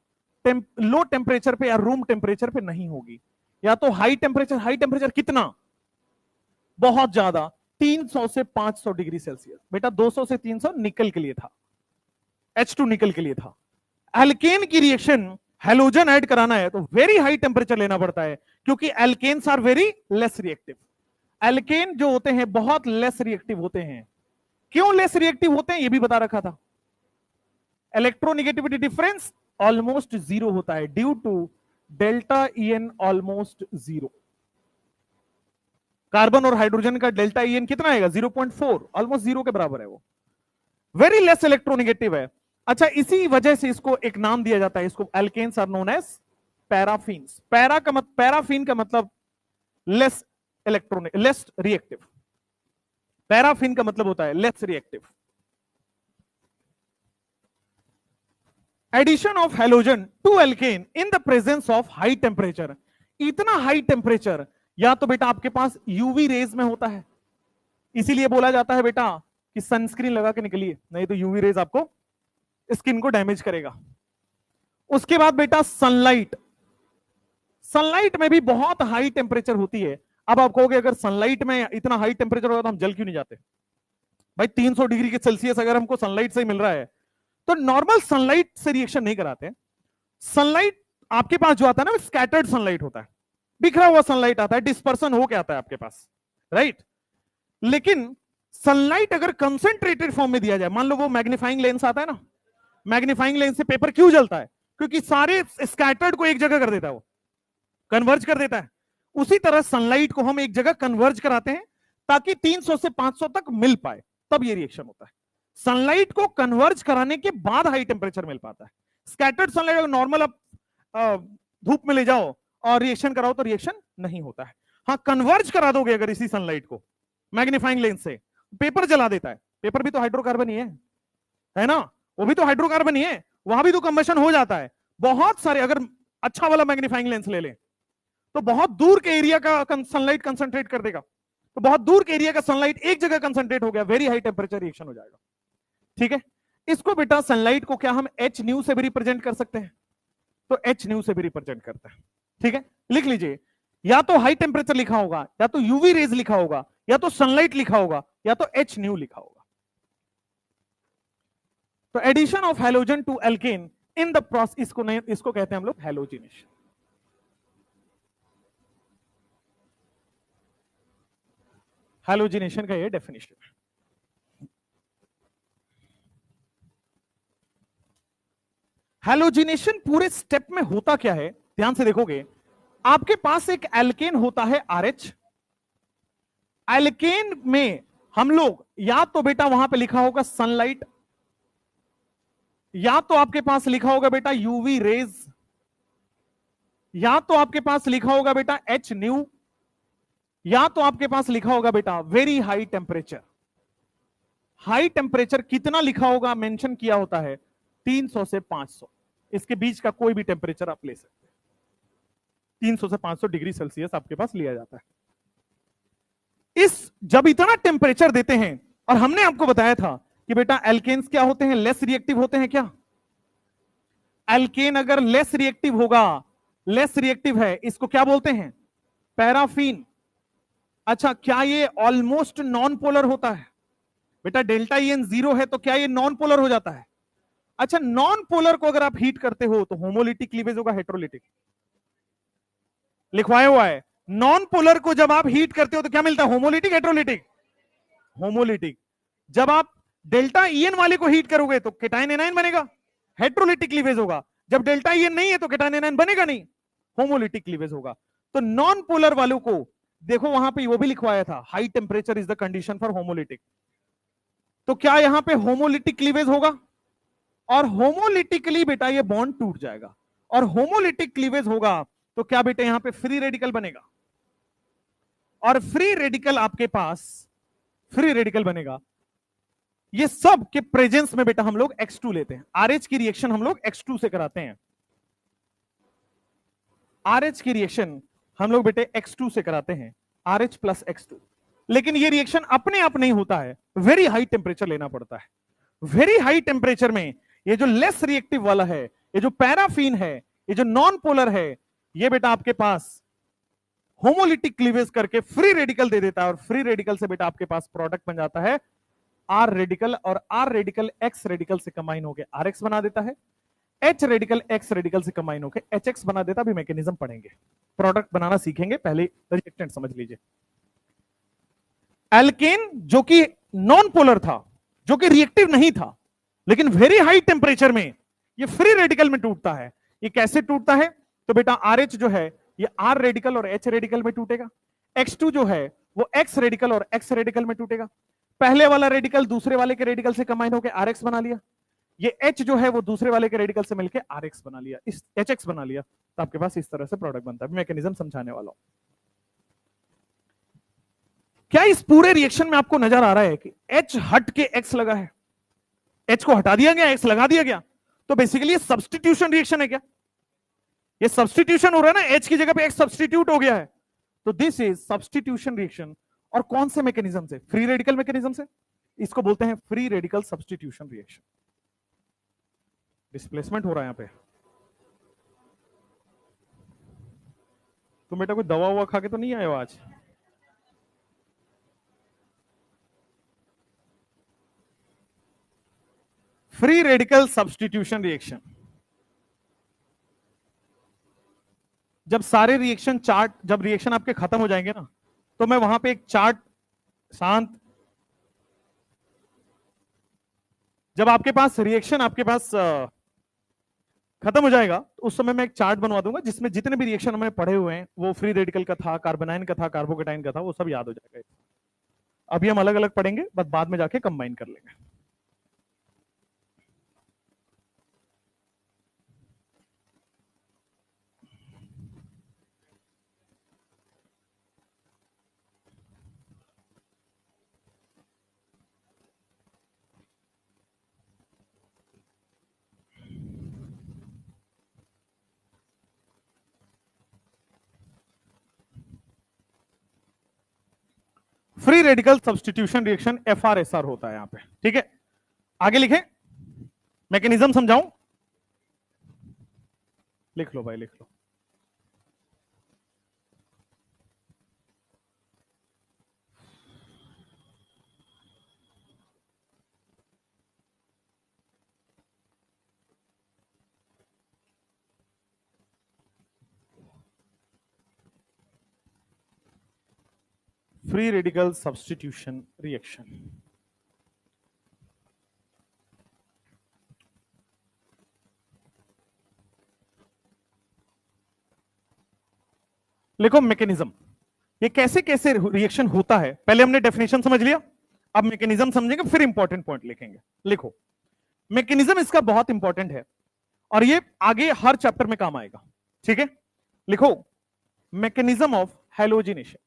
लो टेम्परेचर पे या रूम टेम्परेचर पे नहीं होगी, या तो हाई टेम्परेचर कितना, बहुत ज्यादा, 300 से 500 डिग्री सेल्सियस। बेटा 200 से 300 निकल के लिए था, H2 निकल के लिए था। एल्केन की रिएक्शन हेलोजन ऐड कराना है तो वेरी हाई टेम्परेचर लेना पड़ता है, क्योंकि alkanes are very less reactive. Alkane जो होते हैं बहुत लेस रिएक्टिव होते हैं। क्यों लेस रिएक्टिव होते हैं ये भी बता रखा था। इलेक्ट्रोनेगेटिविटी डिफरेंस ऑलमोस्ट जीरो होता है due to delta EN almost zero. Carbon और हाइड्रोजन का डेल्टा ईएन कितना आएगा 0.4, ऑलमोस्ट जीरो के बराबर है, वो वेरी लेस इलेक्ट्रोनेगेटिव है। अच्छा, इसी वजह से इसको एक नाम दिया जाता है, इसको alkanes are known as paraffins. Paraffin का मतलब लेस लेस रिएक्टिव। पैराफिन का मतलब होता है less reactive. Addition of halogen to alkane in the presence of high temperature. इतना हाई टेम्परेचर या तो बेटा आपके पास यूवी रेज में होता है, इसीलिए बोला जाता है बेटा कि सनस्क्रीन लगा के निकलिए, नहीं तो यूवी रेज आपको स्किन को डैमेज करेगा। उसके बाद बेटा सनलाइट, सनलाइट में भी बहुत हाई टेम्परेचर होती है। अब आप कहोगे अगर सनलाइट में इतना हाई टेम्परेचर होगा तो हम जल क्यों नहीं जाते? भाई 300 डिग्री के सेल्सियस अगर हमको सनलाइट से मिल रहा है तो नॉर्मल सनलाइट से रिएक्शन नहीं कराते। सनलाइट आपके पास जो आता है ना स्कैटर्ड सनलाइट होता है, बिखरा हुआ सनलाइट आता है, डिस्पर्सन होके आता है आपके पास, राइट। लेकिन सनलाइट अगर कंसंट्रेटेड फॉर्म में दिया जाए, मान लो वो मैग्नीफाइंग लेंस आता है ना, मैग्नीफाइंग लेंस से पेपर क्यों जलता है? क्योंकि सारे स्कैटर्ड को एक जगह कर देता है, वो कन्वर्ज कर देता है। उसी तरह सनलाइट को हम एक जगह कन्वर्ज कराते हैं ताकि 300 से 500 तक मिल पाए, तब ये रिएक्शन होता है। सनलाइट को कन्वर्ज कराने के बाद हाई टेम्परेचर मिल पाता है। स्कैटर्ड सनलाइट अगर नॉर्मल आप धूप में ले जाओ और रिएक्शन कराओ तो रिएक्शन नहीं होता है। हाँ, कन्वर्ज करा दोगे अगर इसी सनलाइट को मैग्नीफाइंग लेंस से, पेपर जला देता है। पेपर भी तो हाइड्रोकार्बन ही है ना, वो भी तो हाइड्रोकार्बन ही है, वहां भी तो कंबशन हो जाता है। बहुत सारे, अगर अच्छा वाला मैग्नीफाइंग लेंस ले लें तो बहुत दूर के एरिया का सनलाइट कंसंट्रेट कर देगा, तो बहुत दूर के एरिया का सनलाइट एक जगह कंसंट्रेट हो गया, वेरी हाई टेम्परेचर रिएक्शन हो जाएगा। ठीक है, इसको बेटा सनलाइट को क्या हम एच न्यू से भी रिप्रेजेंट कर सकते हैं, तो एच न्यू से भी रिप्रेजेंट करते हैं। ठीक है, लिख लीजिए, या तो हाई टेम्परेचर लिखा होगा, या तो यूवी रेज लिखा होगा, या तो सनलाइट लिखा होगा, या तो एच न्यू लिखा होगा। तो addition of halogen to alkane in the process, इसको कहते हैं हम लोग हैलोजिनेशन। हैलोजिनेशन का ये डेफिनेशन है। हैलोजिनेशन पूरे स्टेप में होता क्या है, ध्यान से देखोगे, आपके पास एक एल्केन होता है RH। एल्केन में हम लोग या तो बेटा वहां पे लिखा होगा सनलाइट, या तो आपके पास लिखा होगा बेटा यूवी रेज, या तो आपके पास लिखा होगा बेटा एच न्यू, या तो आपके पास लिखा होगा बेटा very high temperature. High temperature कितना लिखा होगा, मेंशन किया होता है 300 से 500, इसके बीच का कोई भी टेम्परेचर आप ले सकते हैं। 300 से 500 डिग्री सेल्सियस आपके पास लिया जाता है। इस जब इतना टेम्परेचर देते हैं, और हमने आपको बताया था कि बेटा एल्केन्स क्या होते हैं, लेस रिएक्टिव होते हैं। क्या एल्केन अगर लेस रिएक्टिव होगा, लेस रिएक्टिव है, इसको क्या बोलते हैं, पैराफिन। अच्छा, क्या ये ऑलमोस्ट नॉन पोलर होता है? बेटा डेल्टा ईएन 0 है तो क्या ये नॉन पोलर हो जाता है? अच्छा, नॉन पोलर को अगर आप हीट करते हो तो होमोलिटिक क्लीवेज होगा, हेट्रोलिटिक लिखवाया हुआ है। नॉन पोलर को जब आप हीट करते हो तो क्या मिलता है, होमोलिटिक हेट्रोलिटिक? होमोलिटिक। जब आप डेल्टा ईएन वाले को हीट करोगे तो केटायन एनायन बनेगा, हेट्रोलिटिक क्लीवेज होगा। जब डेल्टा ईएन नहीं है तो केटायन एनायन बनेगा नहीं, होमोलिटिक क्लीवेज होगा। तो नॉन पोलर वालों को देखो, वहां पे वो भी लिखवाया था, high temperature is the condition for homolytic. तो क्या यहां पे होमोलिटिक क्लीवेज होगा, और होमोलिटिकली बेटा ये बॉन्ड टूट जाएगा, और होमोलिटिक क्लीवेज होगा तो क्या बेटा यहां पे फ्री रेडिकल बनेगा, और फ्री रेडिकल आपके पास फ्री रेडिकल बनेगा। ये सब के प्रेजेंस में बेटा हम लोग X2 लेते हैं। RH की रिएक्शन हम लोग X2 से कराते हैं। RH की रिएक्शन हम लोग बेटे X2 से कराते हैं, RH प्लस X2। लेकिन ये रिएक्शन अपने आप नहीं होता है, वेरी हाई टेम्परेचर लेना पड़ता है। वेरी हाई टेम्परेचर में ये जो लेस रिएक्टिव वाला है, ये जो पैराफिन है, ये जो नॉन पोलर है, ये बेटा आपके पास होमोलिटिक क्लीवेज करके फ्री रेडिकल दे देता है, और फ्री रेडिकल से बेटा आपके पास प्रोडक्ट बन जाता है आर रेडिकल, और आर रेडिकल एक्स रेडिकल से कंबाइन होकर आर एक्स बना देता है, एच रेडिकल एक्स रेडिकल से कंबाइन होकर एच एक्स बना देता। अभी मैकेनिज्म पढ़ेंगे, प्रोडक्ट बनाना सीखेंगे, पहले रिएक्टेंट समझ लीजिए। एल्केन जो कि नॉन पोलर था, जो कि रिएक्टिव नहीं था, लेकिन वेरी हाई टेम्परेचर में ये फ्री रेडिकल में टूटता है। ये कैसे टूटता है? तो बेटा RH जो है ये R रेडिकल और H रेडिकल में टूटेगा, X2 जो है वो X रेडिकल और X रेडिकल में टूटेगा। पहले वाला रेडिकल दूसरे वाले के रेडिकल से कंबाइन होकर RX बना लिया, ये H जो है वो दूसरे वाले के रेडिकल से मिलकर RX बना लिया, इस HX बना लिया, तो आपके पास इस तरह से प्रोडक्ट बनता है। मैकेनिज्म समझाने वाला हूं। क्या इस पूरे रिएक्शन में आपको नजर आ रहा है कि H हट के X लगा है, H को हटा दिया गया, X लगा दिया गया, तो बेसिकली ये सब्स्टिट्यूशन रिएक्शन है क्या? ये सब्स्टिट्यूशन हो रहा है ना, H की जगह पे X सब्स्टिट्यूट हो गया है, तो दिस इज सब्स्टिट्यूशन रिएक्शन। और कौन से मैकेनिज्म से? फ्री रेडिकल मैकेनिज्म से। इसको बोलते हैं free radical substitution reaction. Displacement हो रहा है यहां पे। तुम बेटा कोई दवा हुआ खा के तो नहीं आए हो आज? फ्री रेडिकल सब्स्टिट्यूशन रिएक्शन, जब सारे रिएक्शन चार्ट, जब रिएक्शन आपके खत्म हो जाएंगे ना, तो मैं वहां पे एक चार्ट शांत, जब आपके पास रिएक्शन आपके पास खत्म हो जाएगा तो उस समय मैं एक चार्ट बनवा दूंगा जिसमें जितने भी रिएक्शन हमने पढ़े हुए हैं, वो फ्री रेडिकल का था, कार्बोनाइन का था, कार्बोकेटाइन का था, वो सब याद हो जाएगा। अभी हम अलग अलग पढ़ेंगे, बस बाद में जाके कंबाइन कर लेंगे। Free radical substitution reaction FR-SR होता है यहां पे, ठीक है। आगे लिखें, मैकेनिज्म समझाऊं? लिख लो भाई, लिख लो। फ्री रेडिकल सब्स्टिट्यूशन रिएक्शन, लिखो मैकेनिज्म। ये कैसे कैसे रिएक्शन होता है, पहले हमने डेफिनेशन समझ लिया, अब मैकेनिज्म समझेंगे, फिर इंपॉर्टेंट पॉइंट लिखेंगे। लिखो, मैकेनिज्म इसका बहुत इंपॉर्टेंट है और ये आगे हर चैप्टर में काम आएगा, ठीक है। लिखो, मैकेनिज्म ऑफ हैलोजिनेशन।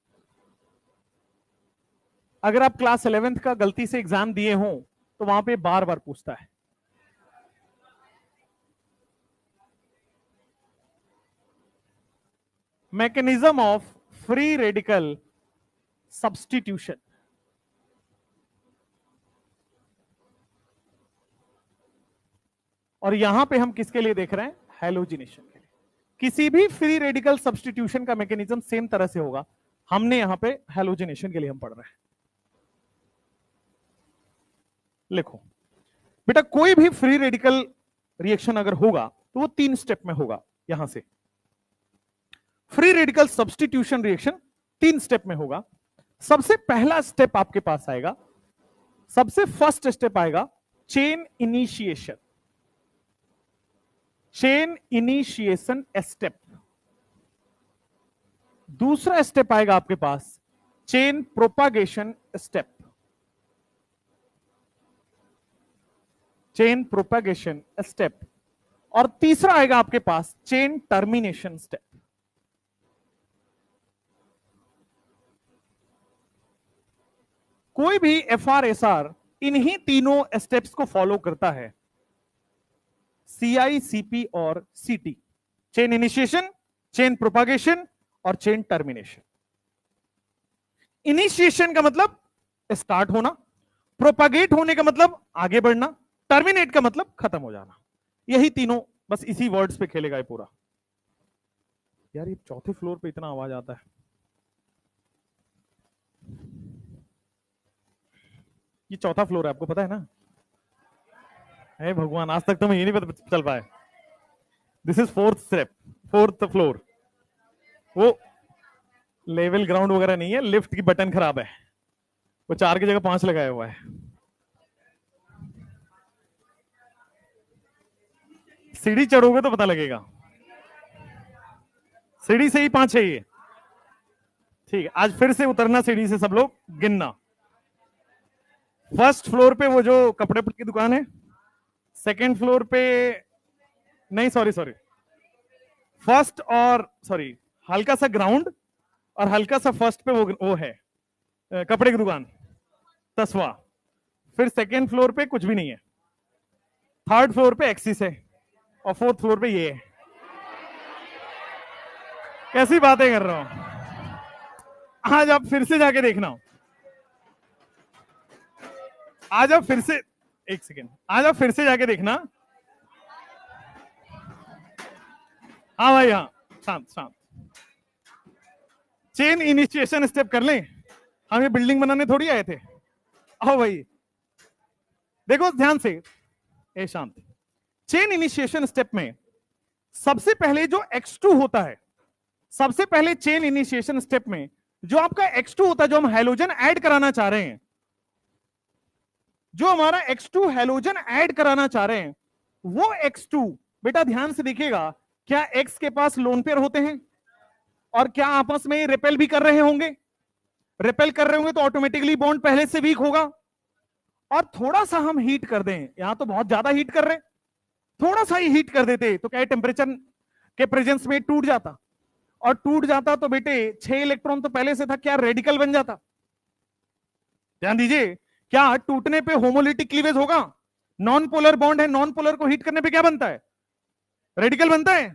अगर आप क्लास 11th का गलती से एग्जाम दिए हो तो वहां पे बार बार पूछता है। Mechanism of free radical substitution. और यहां पे हम किसके लिए देख रहे हैं? हैलोजिनेशन के लिए। किसी भी फ्री रेडिकल सब्स्टिट्यूशन का मैकेनिज्म सेम तरह से होगा, हमने यहां पे हैलोजिनेशन के लिए हम पढ़ रहे हैं। लिखो बेटा, कोई भी फ्री रेडिकल रिएक्शन अगर होगा तो वो 3 स्टेप में होगा। यहां से free radical substitution reaction 3 step में होगा। सबसे पहला स्टेप आपके पास आएगा, सबसे फर्स्ट स्टेप आएगा chain initiation. Chain initiation step. दूसरा स्टेप आएगा आपके पास chain propagation step. Chain propagation step. और तीसरा आएगा आपके पास चेन टर्मिनेशन स्टेप। कोई भी FR-SR इन्हीं तीनों स्टेप्स को फॉलो करता है, CI, CP और CT। Chain initiation, chain propagation और चेन टर्मिनेशन। इनिशिएशन का मतलब स्टार्ट होना, प्रोपागेट होने का मतलब आगे बढ़ना, टर्मिनेट का मतलब खत्म हो जाना। यही तीनों, बस इसी वर्ड्स पे खेलेगा ये पूरा। यार ये चौथे फ्लोर पे इतना आवाज आता है। ये चौथा फ्लोर है, आपको पता है ना? हे भगवान, आज तक तो मैं ये नहीं पता चल पाए। This is fourth step, fourth floor. वो लेवल ग्राउंड वगैरह नहीं है, लिफ्ट की बटन खराब है, वो 4 की जगह 5 लगाया हुआ है। सीढ़ी चढ़ोगे तो पता लगेगा, सीढ़ी से ही 5 है ये। ठीक है, आज फिर से उतरना सीढ़ी से, सब लोग गिनना। फर्स्ट फ्लोर पे वो जो कपड़े की दुकान है, सेकंड फ्लोर पे नहीं, सॉरी फर्स्ट और सॉरी हल्का सा ग्राउंड और हल्का सा फर्स्ट पे वो है कपड़े की दुकान, तस्वा। फिर सेकंड फ्लोर पे कुछ भी नहीं है, थर्ड फ्लोर पे एक्सिस है और फोर्थ फ्लोर पे ये है। कैसी बातें कर रहा हूं। आज आप फिर से जाके देखना, आज आप फिर से, एक सेकेंड, आज आप फिर से जाके देखना। हाँ भाई हाँ, शांत शांत। चेन इनिशिएशन स्टेप कर लें, हम ये बिल्डिंग बनाने थोड़ी आए थे। आओ भाई देखो ध्यान से, ए शांत। चेन इनिशिएशन स्टेप में सबसे पहले जो X2 होता है, सबसे पहले चेन इनिशिएशन स्टेप में जो आपका X2 होता है, जो हम हैलोजन ऐड कराना चाह रहे हैं, जो हमारा X2 हैलोजन ऐड कराना चाह रहे हैं, वो X2 बेटा ध्यान से देखिएगा, क्या X के पास लोन पेयर होते हैं और क्या आपस में रिपेल भी कर रहे होंगे? रिपेल कर रहे होंगे तो ऑटोमेटिकली बॉन्ड पहले से वीक होगा। और थोड़ा सा हम हीट कर दें, यहां तो बहुत ज्यादा हीट कर रहे हैं, थोड़ा सा ही हीट कर देते तो क्या टेम्परेचर के प्रेजेंस में टूट जाता, और टूट जाता तो बेटे 6 इलेक्ट्रॉन तो पहले से था, क्या रेडिकल बन जाता? ध्यान दीजिए, क्या टूटने पे होमोलिटिक क्लीवेज होगा? नॉन पोलर बॉन्ड है, नॉन पोलर को हीट करने पे क्या बनता है? रेडिकल बनता है,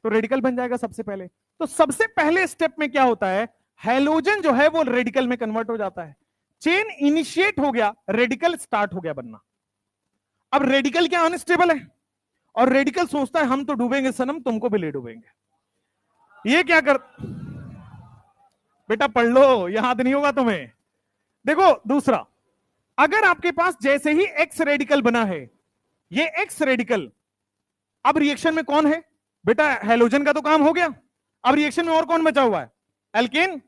तो रेडिकल बन जाएगा सबसे पहले। तो सबसे पहले स्टेप में क्या होता है, हैलोजन जो है वो रेडिकल में कन्वर्ट हो जाता है। चेन इनिशिएट हो गया, रेडिकल स्टार्ट हो गया बनना। अब रेडिकल क्या अनस्टेबल है, और रेडिकल सोचता है हम तो डूबेंगे सनम, तुमको भी ले डूबेंगे। ये क्या कर, बेटा पढ़ लो, याद नहीं होगा तुम्हें। देखो दूसरा, अगर आपके पास जैसे ही एक्स रेडिकल बना है, ये एक्स रेडिकल, अब रिएक्शन में कौन है बेटा? हैलोजन का तो काम हो गया, अब रिएक्शन में और कौन बचा हुआ है? एल्केन।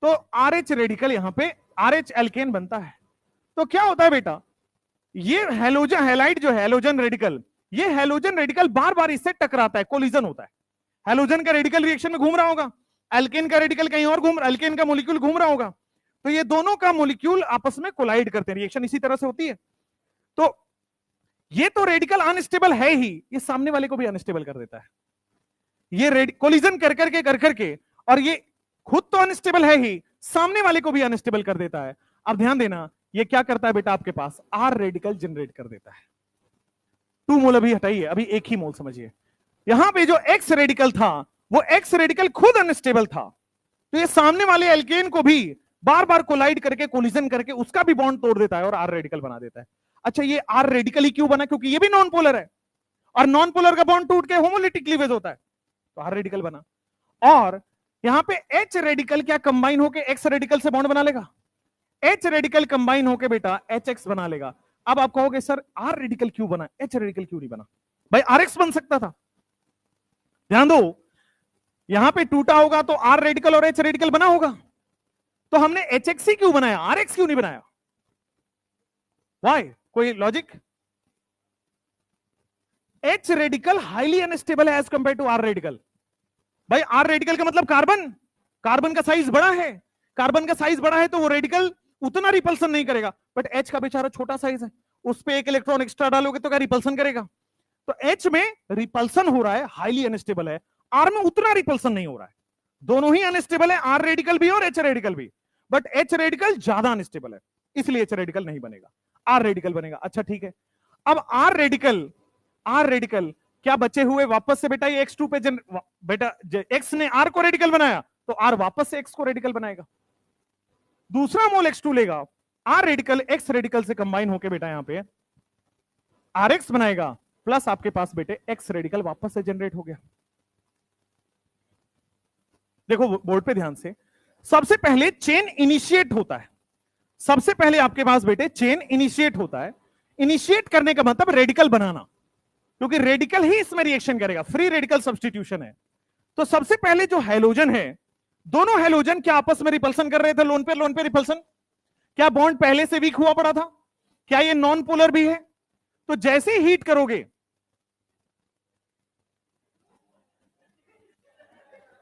तो RH रेडिकल, यहां पे RH एल्केन बनता है। तो क्या होता है बेटा, ये हैलोजन हैलाइड जो है हैलोजन रेडिकल, ये हैलोजन रेडिकल बार बार इससे टकराता है, कोलिजन होता है। हैलोजन का रेडिकल रिएक्शन में घूम रहा होगा, एल्केन का रेडिकल कहीं और घूम, एल्केन का मॉलिक्यूल घूम रहा होगा, तो ये दोनों का मॉलिक्यूल आपस में कोलाइड करते हैं, रिएक्शन इसी तरह से होती है। तो ये तो रेडिकल अनस्टेबल है ही, ये सामने वाले को भी अनस्टेबल कर देता है, ये कोलिजन कर करके, और ये खुद तो अनस्टेबल है ही, सामने वाले को भी अनस्टेबल कर देता है। अब ध्यान देना, ये क्या करता है बेटा, आपके पास R रेडिकल जनरेट कर देता है। 2 मोल अभी हटाइए, अभी 1 ही मोल समझिए। यहां पे जो X रेडिकल था, वो X रेडिकल खुद अनस्टेबल था, तो ये सामने वाले एल्केन को भी बार बार कोलाइड करके, कोलिजन करके उसका भी बॉन्ड तोड़ देता है और R रेडिकल बना देता है। अच्छा, ये R रेडिकल ही क्यों बना? क्योंकि ये भी नॉन पोलर है, और नॉन पोलर का बॉन्ड टूट के होमोलिटिक क्लीवेज होता है, तो R रेडिकल बना। और यहां पे H रेडिकल क्या कंबाइन होके X रेडिकल से बॉन्ड बना लेगा? H रेडिकल कंबाइन होके बेटा HX बना लेगा। अब आप कहोगे सर R रेडिकल क्यों बना, H रेडिकल क्यों नहीं बना? भाई RX बन सकता था। ध्यान दो, यहां पे टूटा होगा तो R रेडिकल और H रेडिकल बना होगा, तो हमने HX ही क्यों बनाया, RX क्यों नहीं बनाया? वाई? कोई logic? H radical highly unstable है as compare to R radical. भाई R रेडिकल का मतलब कार्बन, कार्बन का साइज बड़ा है, कार्बन का साइज बड़ा है तो वो रेडिकल उतना रिपल्सन नहीं करेगा, बट H का बेचारा छोटा साइज है, उस पे 1 इलेक्ट्रॉन एक्स्ट्रा डालोगे तो क्या रिपल्सन करेगा? तो H में रिपल्सन हो रहा है, हाईली अनस्टेबल है, R में उतना रिपल्सन नहीं हो रहा है। दोनों ही अनस्टेबल है, R रेडिकल भी और H रेडिकल भी, बट H रेडिकल ज्यादा अनस्टेबल है, इसलिए H रेडिकल नहीं बनेगा, R रेडिकल बनेगा। अच्छा ठीक है, अब R रेडिकल क्या बचे हुए वापस से बेटा ये X2 पे बेटा X ने R को रेडिकल बनाया, तो R वापस से X को रेडिकल बनाएगा, दूसरा मोल X2 लेगा, R रेडिकल X रेडिकल से कंबाइन होके बेटा यहां पे RX बनाएगा प्लस आपके पास बेटे X रेडिकल वापस से जनरेट हो गया। देखो बोर्ड पे ध्यान से, सबसे पहले चेन इनिशिएट होता है, सबसे पहले आपके पास बेटे चेन इनिशिएट होता है। इनिशिएट करने का मतलब रेडिकल बनाना, क्योंकि रेडिकल ही इसमें रिएक्शन करेगा, फ्री रेडिकल सब्स्टिट्यूशन है। तो सबसे पहले जो हैलोजन है, दोनों हैलोजन क्या आपस में रिपल्सन कर रहे थे? लोन पे रिपल्सन। क्या बॉन्ड पहले से वीक हुआ पड़ा था? क्या ये नॉन पोलर भी है? तो जैसे ही हीट करोगे,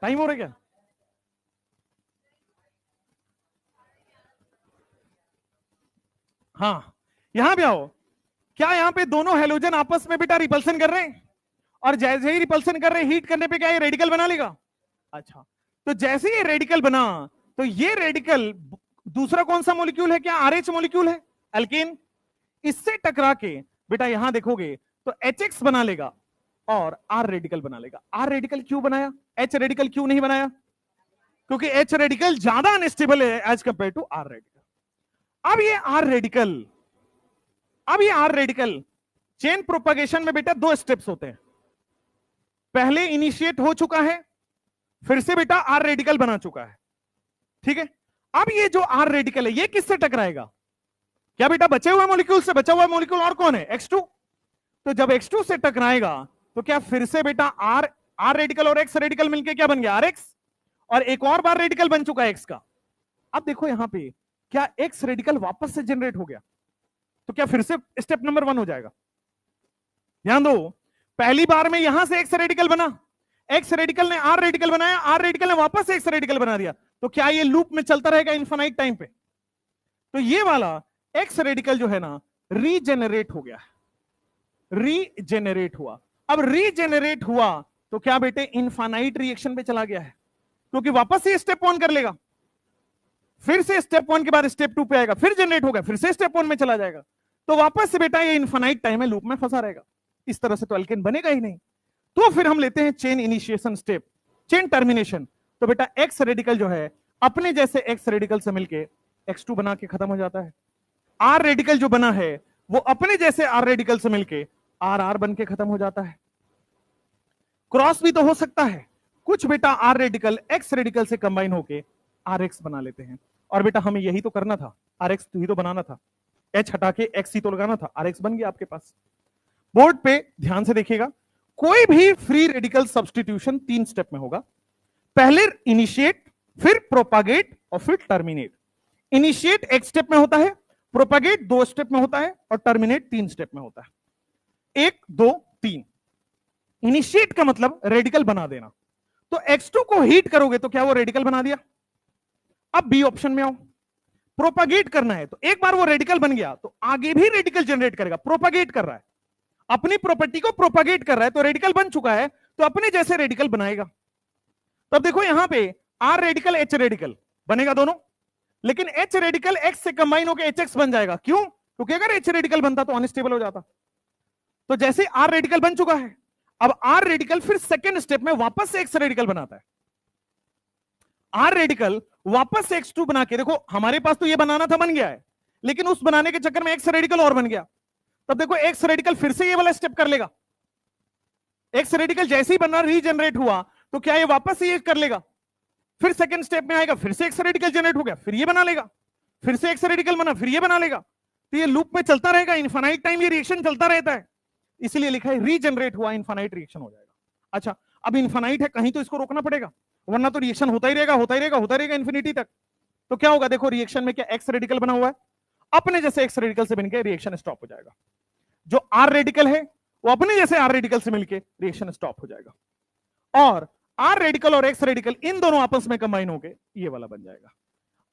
टाइम हो रहा है क्या? हाँ, यहां पे आओ। क्या यहां पे दोनों हैलोजन आपस में बेटा रिपल्सन कर रहे हैं? और जैसे ही रिपल्सन कर रहे हैं, हीट करने पे क्या ये रेडिकल बना लेगा? अच्छा, तो जैसे ये रेडिकल बना, तो ये रेडिकल दूसरा कौन सा मॉलिक्यूल है? क्या RH मॉलिक्यूल है, एल्केन। इससे टकरा के बेटा यहां देखोगे तो HX बना लेगा और R रेडिकल बना लेगा। R रेडिकल क्यों बनाया, H रेडिकल क्यों नहीं बनाया? क्योंकि H रेडिकल ज्यादा अनस्टेबल है as compare to R radical. अब ये R रेडिकल चेन प्रोपगेशन में बेटा दो स्टेप्स होते हैं। पहले इनिशिएट हो चुका है, फिर से बेटा R रेडिकल बना चुका है, ठीक है। अब ये जो R रेडिकल है, ये किससे टकराएगा? क्या बेटा बचे हुए मॉलिक्यूल से? बचा हुआ मॉलिक्यूल और कौन है? X2। तो जब X2 से टकराएगा तो क्या फिर से बेटा R रेडिकल और X रेडिकल मिलके क्या बन गया? RX। और एक और बार रेडिकल बन चुका है X का। अब देखो यहां पे, क्या X रेडिकल वापस से जनरेट हो गया? तो क्या फिर से स्टेप नंबर 1 हो जाएगा? ध्यान दो, पहली बार में यहां से X रेडिकल बना, X रेडिकल ने R रेडिकल बनाया, R रेडिकल ने वापस से X रेडिकल बना दिया। तो क्या ये लूप में चलता रहेगा इनफाइनाइट टाइम पे? तो ये वाला X रेडिकल जो है ना, रीजेनरेट हो गया, रीजेनरेट हुआ। अब रीजेनरेट हुआ तो क्या बेटे इनफाइनाइट रिएक्शन पे चला गया है, क्योंकि वापस से स्टेप 1 कर लेगा, फिर से स्टेप 1 के बाद स्टेप 2 पे आएगा, फिर जनरेट होगा, फिर से स्टेप 1 में चला जाएगा। तो वापस से बेटा ये इनफाइनाइट टाइम है लूप में फंसा रहेगा। इस तरह से तो एल्केन बनेगा ही नहीं। तो फिर हम लेते हैं chain initiation step, chain termination. तो बेटा X रेडिकल जो है अपने जैसे X रेडिकल से मिलके X2 बना के खत्म हो जाता है। R रेडिकल जो बना है वो अपने जैसे R रेडिकल से मिलके RR बन के खत्म हो जाता है। क्रॉस भी तो हो सकता है, कुछ बेटा R रेडिकल X रेडिकल से कंबाइन होके RX बना लेते हैं। और बेटा हमें यही तो करना था, RX ही तो बनाना था, H हटा के X ही तो लगाना था, RX बन गया आपके पास। बोर्ड पे ध्यान से देखिएगा, कोई भी फ्री रेडिकल सब्स्टिट्यूशन 3 स्टेप में होगा। पहले इनिशिएट, फिर प्रोपागेट और फिर टर्मिनेट। इनिशिएट 1 स्टेप में होता है, प्रोपागेट 2 स्टेप में होता है और टर्मिनेट 3 स्टेप में होता है। 1 2 3। इनिशिएट का मतलब रेडिकल बना देना। तो X2 को हीट करोगे तो क्या वो रेडिकल बना दिया? अब बी ऑप्शन में आओ, प्रोपागेट करना है। तो एक बार वो रेडिकल बन गया तो आगे भी रेडिकल जनरेट करेगा। प्रोपागेट कर रहा है, अपनी प्रॉपर्टी को प्रोपागेट कर रहा है, तो रेडिकल बन चुका है तो अपने जैसे रेडिकल बनाएगा। तो अब देखो यहां पे R रेडिकल H रेडिकल बनेगा दोनों, लेकिन H रेडिकल X से कंबाइन होकर HX बन जाएगा। क्यों? क्योंकि अगर H रेडिकल बनता तो अनस्टेबल हो जाता। तो जैसे R रेडिकल बन चुका है, अब R रेडिकल फिर सेकेंड स्टेप में वापस से X रेडिकल बनाता है। R रेडिकल वापस से X2 बना के, देखो हमारे पास तो ये बनाना था, बन गया है, लेकिन उस बनाने के चक्कर में X रेडिकल और बन गया। तब देखो X रेडिकल फिर से ये वाला स्टेप कर लेगा। X रेडिकल जैसे ही बना रीजनरेट हुआ तो क्या ये वापस से ये कर लेगा, फिर सेकंड स्टेप में आएगा, फिर से X रेडिकल जनरेट हो गया, फिर ये बना लेगा, फिर से X रेडिकल बना, फिर ये बना लेगा। तो ये लूप में चलता रहेगा, इनफाइनाइट टाइम ये रिएक्शन चलता रहता है, इसलिए लिखा है रीजनरेट हुआ इनफाइनाइट रिएक्शन हो जाएगा। अच्छा, अब इनफाइनाइट है, कहीं तो इसको रोकना पड़ेगा, वरना तो रिएक्शन होता ही रहेगा, होता ही रहेगा, होता रहेगा इन्फिनिटी तक। तो क्या होगा? देखो रिएक्शन में क्या X रेडिकल बना हुआ है, अपने जैसे X रेडिकल से बनकर रिएक्शन स्टॉप हो जाएगा। जो R रेडिकल है वो अपने जैसे R रेडिकल से मिलकर रिएक्शन स्टॉप हो जाएगा। और R रेडिकल और X रेडिकल इन दोनों आपस में कंबाइन होकर ये वाला बन जाएगा।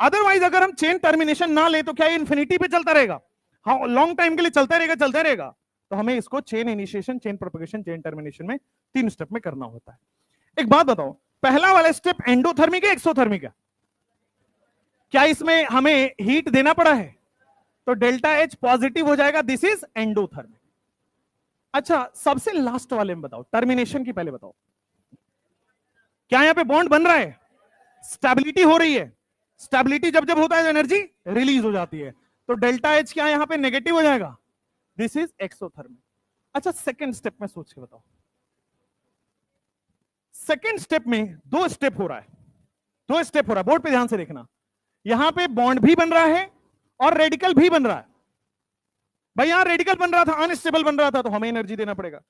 अदरवाइज अगर हम चेन टर्मिनेशन ना ले तो क्या ये इन्फिनिटी पे चलता रहेगा? हाँ, लॉन्ग टाइम के लिए चलता रहेगा, चलता रहेगा। तो हमें इसको chain initiation, chain propagation, chain termination में 3 स्टेप में करना होता है। एक बात बताओ, पहला वाला स्टेप एंडोथर्मिक है एक्सोथर्मिक है? क्या इसमें हमें हीट देना पड़ा है? तो डेल्टा H पॉजिटिव हो जाएगा, दिस इज एंडोथर्मिक। अच्छा, सबसे लास्ट वाले में बताओ, टर्मिनेशन की पहले बताओ, क्या यहां पे बॉन्ड बन रहा है? स्टेबिलिटी हो रही है। स्टेबिलिटी जब जब होता है एनर्जी रिलीज हो जाती है, तो डेल्टा H क्या यहां पे नेगेटिव हो जाएगा, दिस इज एक्सोथर्मिक। अच्छा सेकंड स्टेप में सोच के बताओ, सेकंड स्टेप में दो स्टेप हो रहा है, दो स्टेप हो रहा है, बोर्ड पे ध्यान से देखना। यहां पे बॉन्ड भी बन रहा है और रेडिकल भी बन रहा है। भाई यहां रेडिकल बन रहा था, अनस्टेबल बन रहा था, तो हमें एनर्जी देना पड़ेगा।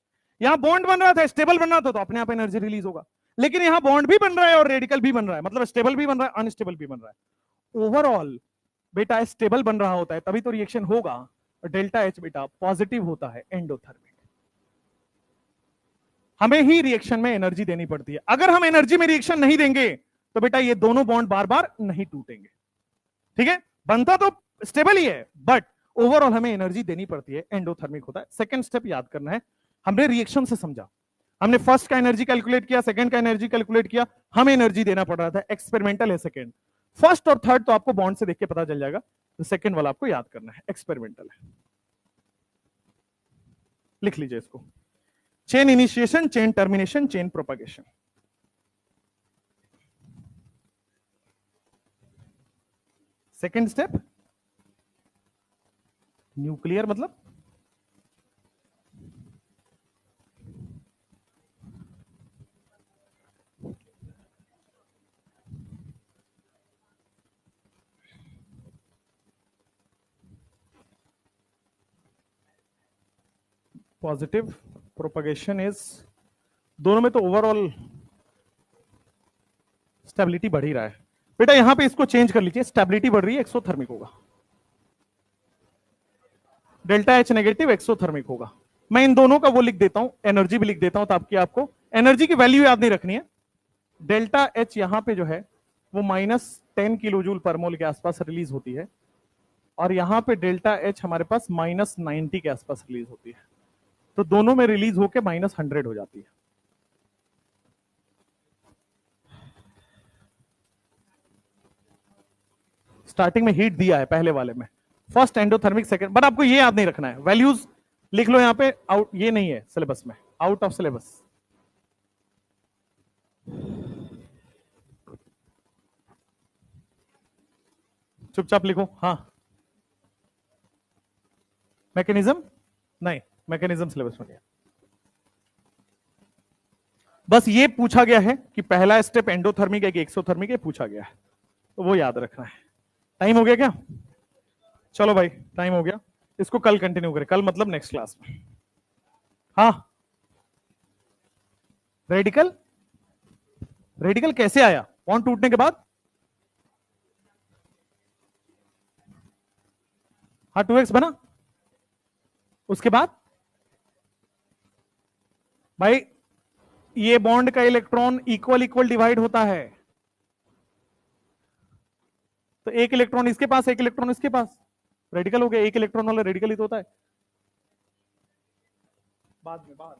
यहां बॉन्ड बन रहा था, स्टेबल बन रहा था, तो अपने आप एनर्जी रिलीज होगा। लेकिन यहां बॉन्ड भी बन रहा है और रेडिकल भी बन रहा है, मतलब स्टेबल भी बन रहा है, अनस्टेबल भी बन रहा है। ओवरऑल बेटा स्टेबल बन रहा होता है तभी तो रिएक्शन होगा, और डेल्टा एच बेटा पॉजिटिव होता है, एंडोथर्मिक। हमें ही रिएक्शन में एनर्जी देनी पड़ती है। अगर हम एनर्जी में रिएक्शन नहीं देंगे तो बेटा ये दोनों बॉन्ड बार बार नहीं टूटेंगे। ठीक है, बनता तो स्टेबल ही है, बट ओवरऑल हमें एनर्जी देनी पड़ती है, एंडोथर्मिक होता है। सेकंड स्टेप याद करना है, हमने रिएक्शन से समझा, हमने फर्स्ट का एनर्जी कैलकुलेट किया, सेकंड का एनर्जी कैलकुलेट किया, हमें एनर्जी देना पड़ रहा था। एक्सपेरिमेंटल है सेकंड, फर्स्ट और थर्ड तो आपको बॉन्ड से देख के पता चल जाएगा, तो सेकंड वाला आपको याद करना है, एक्सपेरिमेंटल है। लिख लीजिए इसको, chain initiation, chain termination, chain propagation. Second step nuclear, मतलब पॉजिटिव प्रोपगेशन इज, दोनों में तो ओवरऑल स्टेबिलिटी बढ़ ही रहा है बेटा। यहां पे इसको चेंज कर लीजिए, स्टेबिलिटी बढ़ रही है, एक्सोथर्मिक होगा, डेल्टा एच नेगेटिव एक्सोथर्मिक होगा। मैं इन दोनों का वो लिख देता हूं, एनर्जी भी लिख देता हूं ताकि आपको एनर्जी की वैल्यू याद नहीं रखनी है। डेल्टा एच यहां पे जो है वो -10 किलो जूल पर मोल के आसपास रिलीज होती है, और यहां पे डेल्टा एच हमारे पास -90 के आसपास रिलीज होती है, तो दोनों में रिलीज होकर -100 हो जाती है। स्टार्टिंग में हीट दिया है पहले वाले में, फर्स्ट एंडोथर्मिक, सेकंड, बट आपको ये याद नहीं रखना है, वैल्यूज लिख लो यहां पे, आउट ये नहीं है सिलेबस में, आउट ऑफ सिलेबस। चुपचाप लिखो। हाँ, मैकेनिज्म नहीं, मैकेनिज्म सिलेबस में गया। बस ये पूछा गया है कि पहला स्टेप एंडोथर्मिक है कि एक्सोथर्मिक है, पूछा गया है, तो वो याद रखना है। टाइम हो गया क्या? चलो भाई टाइम हो गया, इसको कल कंटिन्यू करें, कल मतलब नेक्स्ट क्लास में। हाँ, रेडिकल, रेडिकल कैसे आया बॉन्ड टूटने के बाद? हाँ 2x बना, उसके बाद भाई ये बॉन्ड का इलेक्ट्रॉन इक्वल इक्वल डिवाइड होता है, तो एक इलेक्ट्रॉन इसके पास, एक इलेक्ट्रॉन इसके पास, रेडिकल हो गया। एक इलेक्ट्रॉन वाला रेडिकल ही तो होता है। बाद में, बाद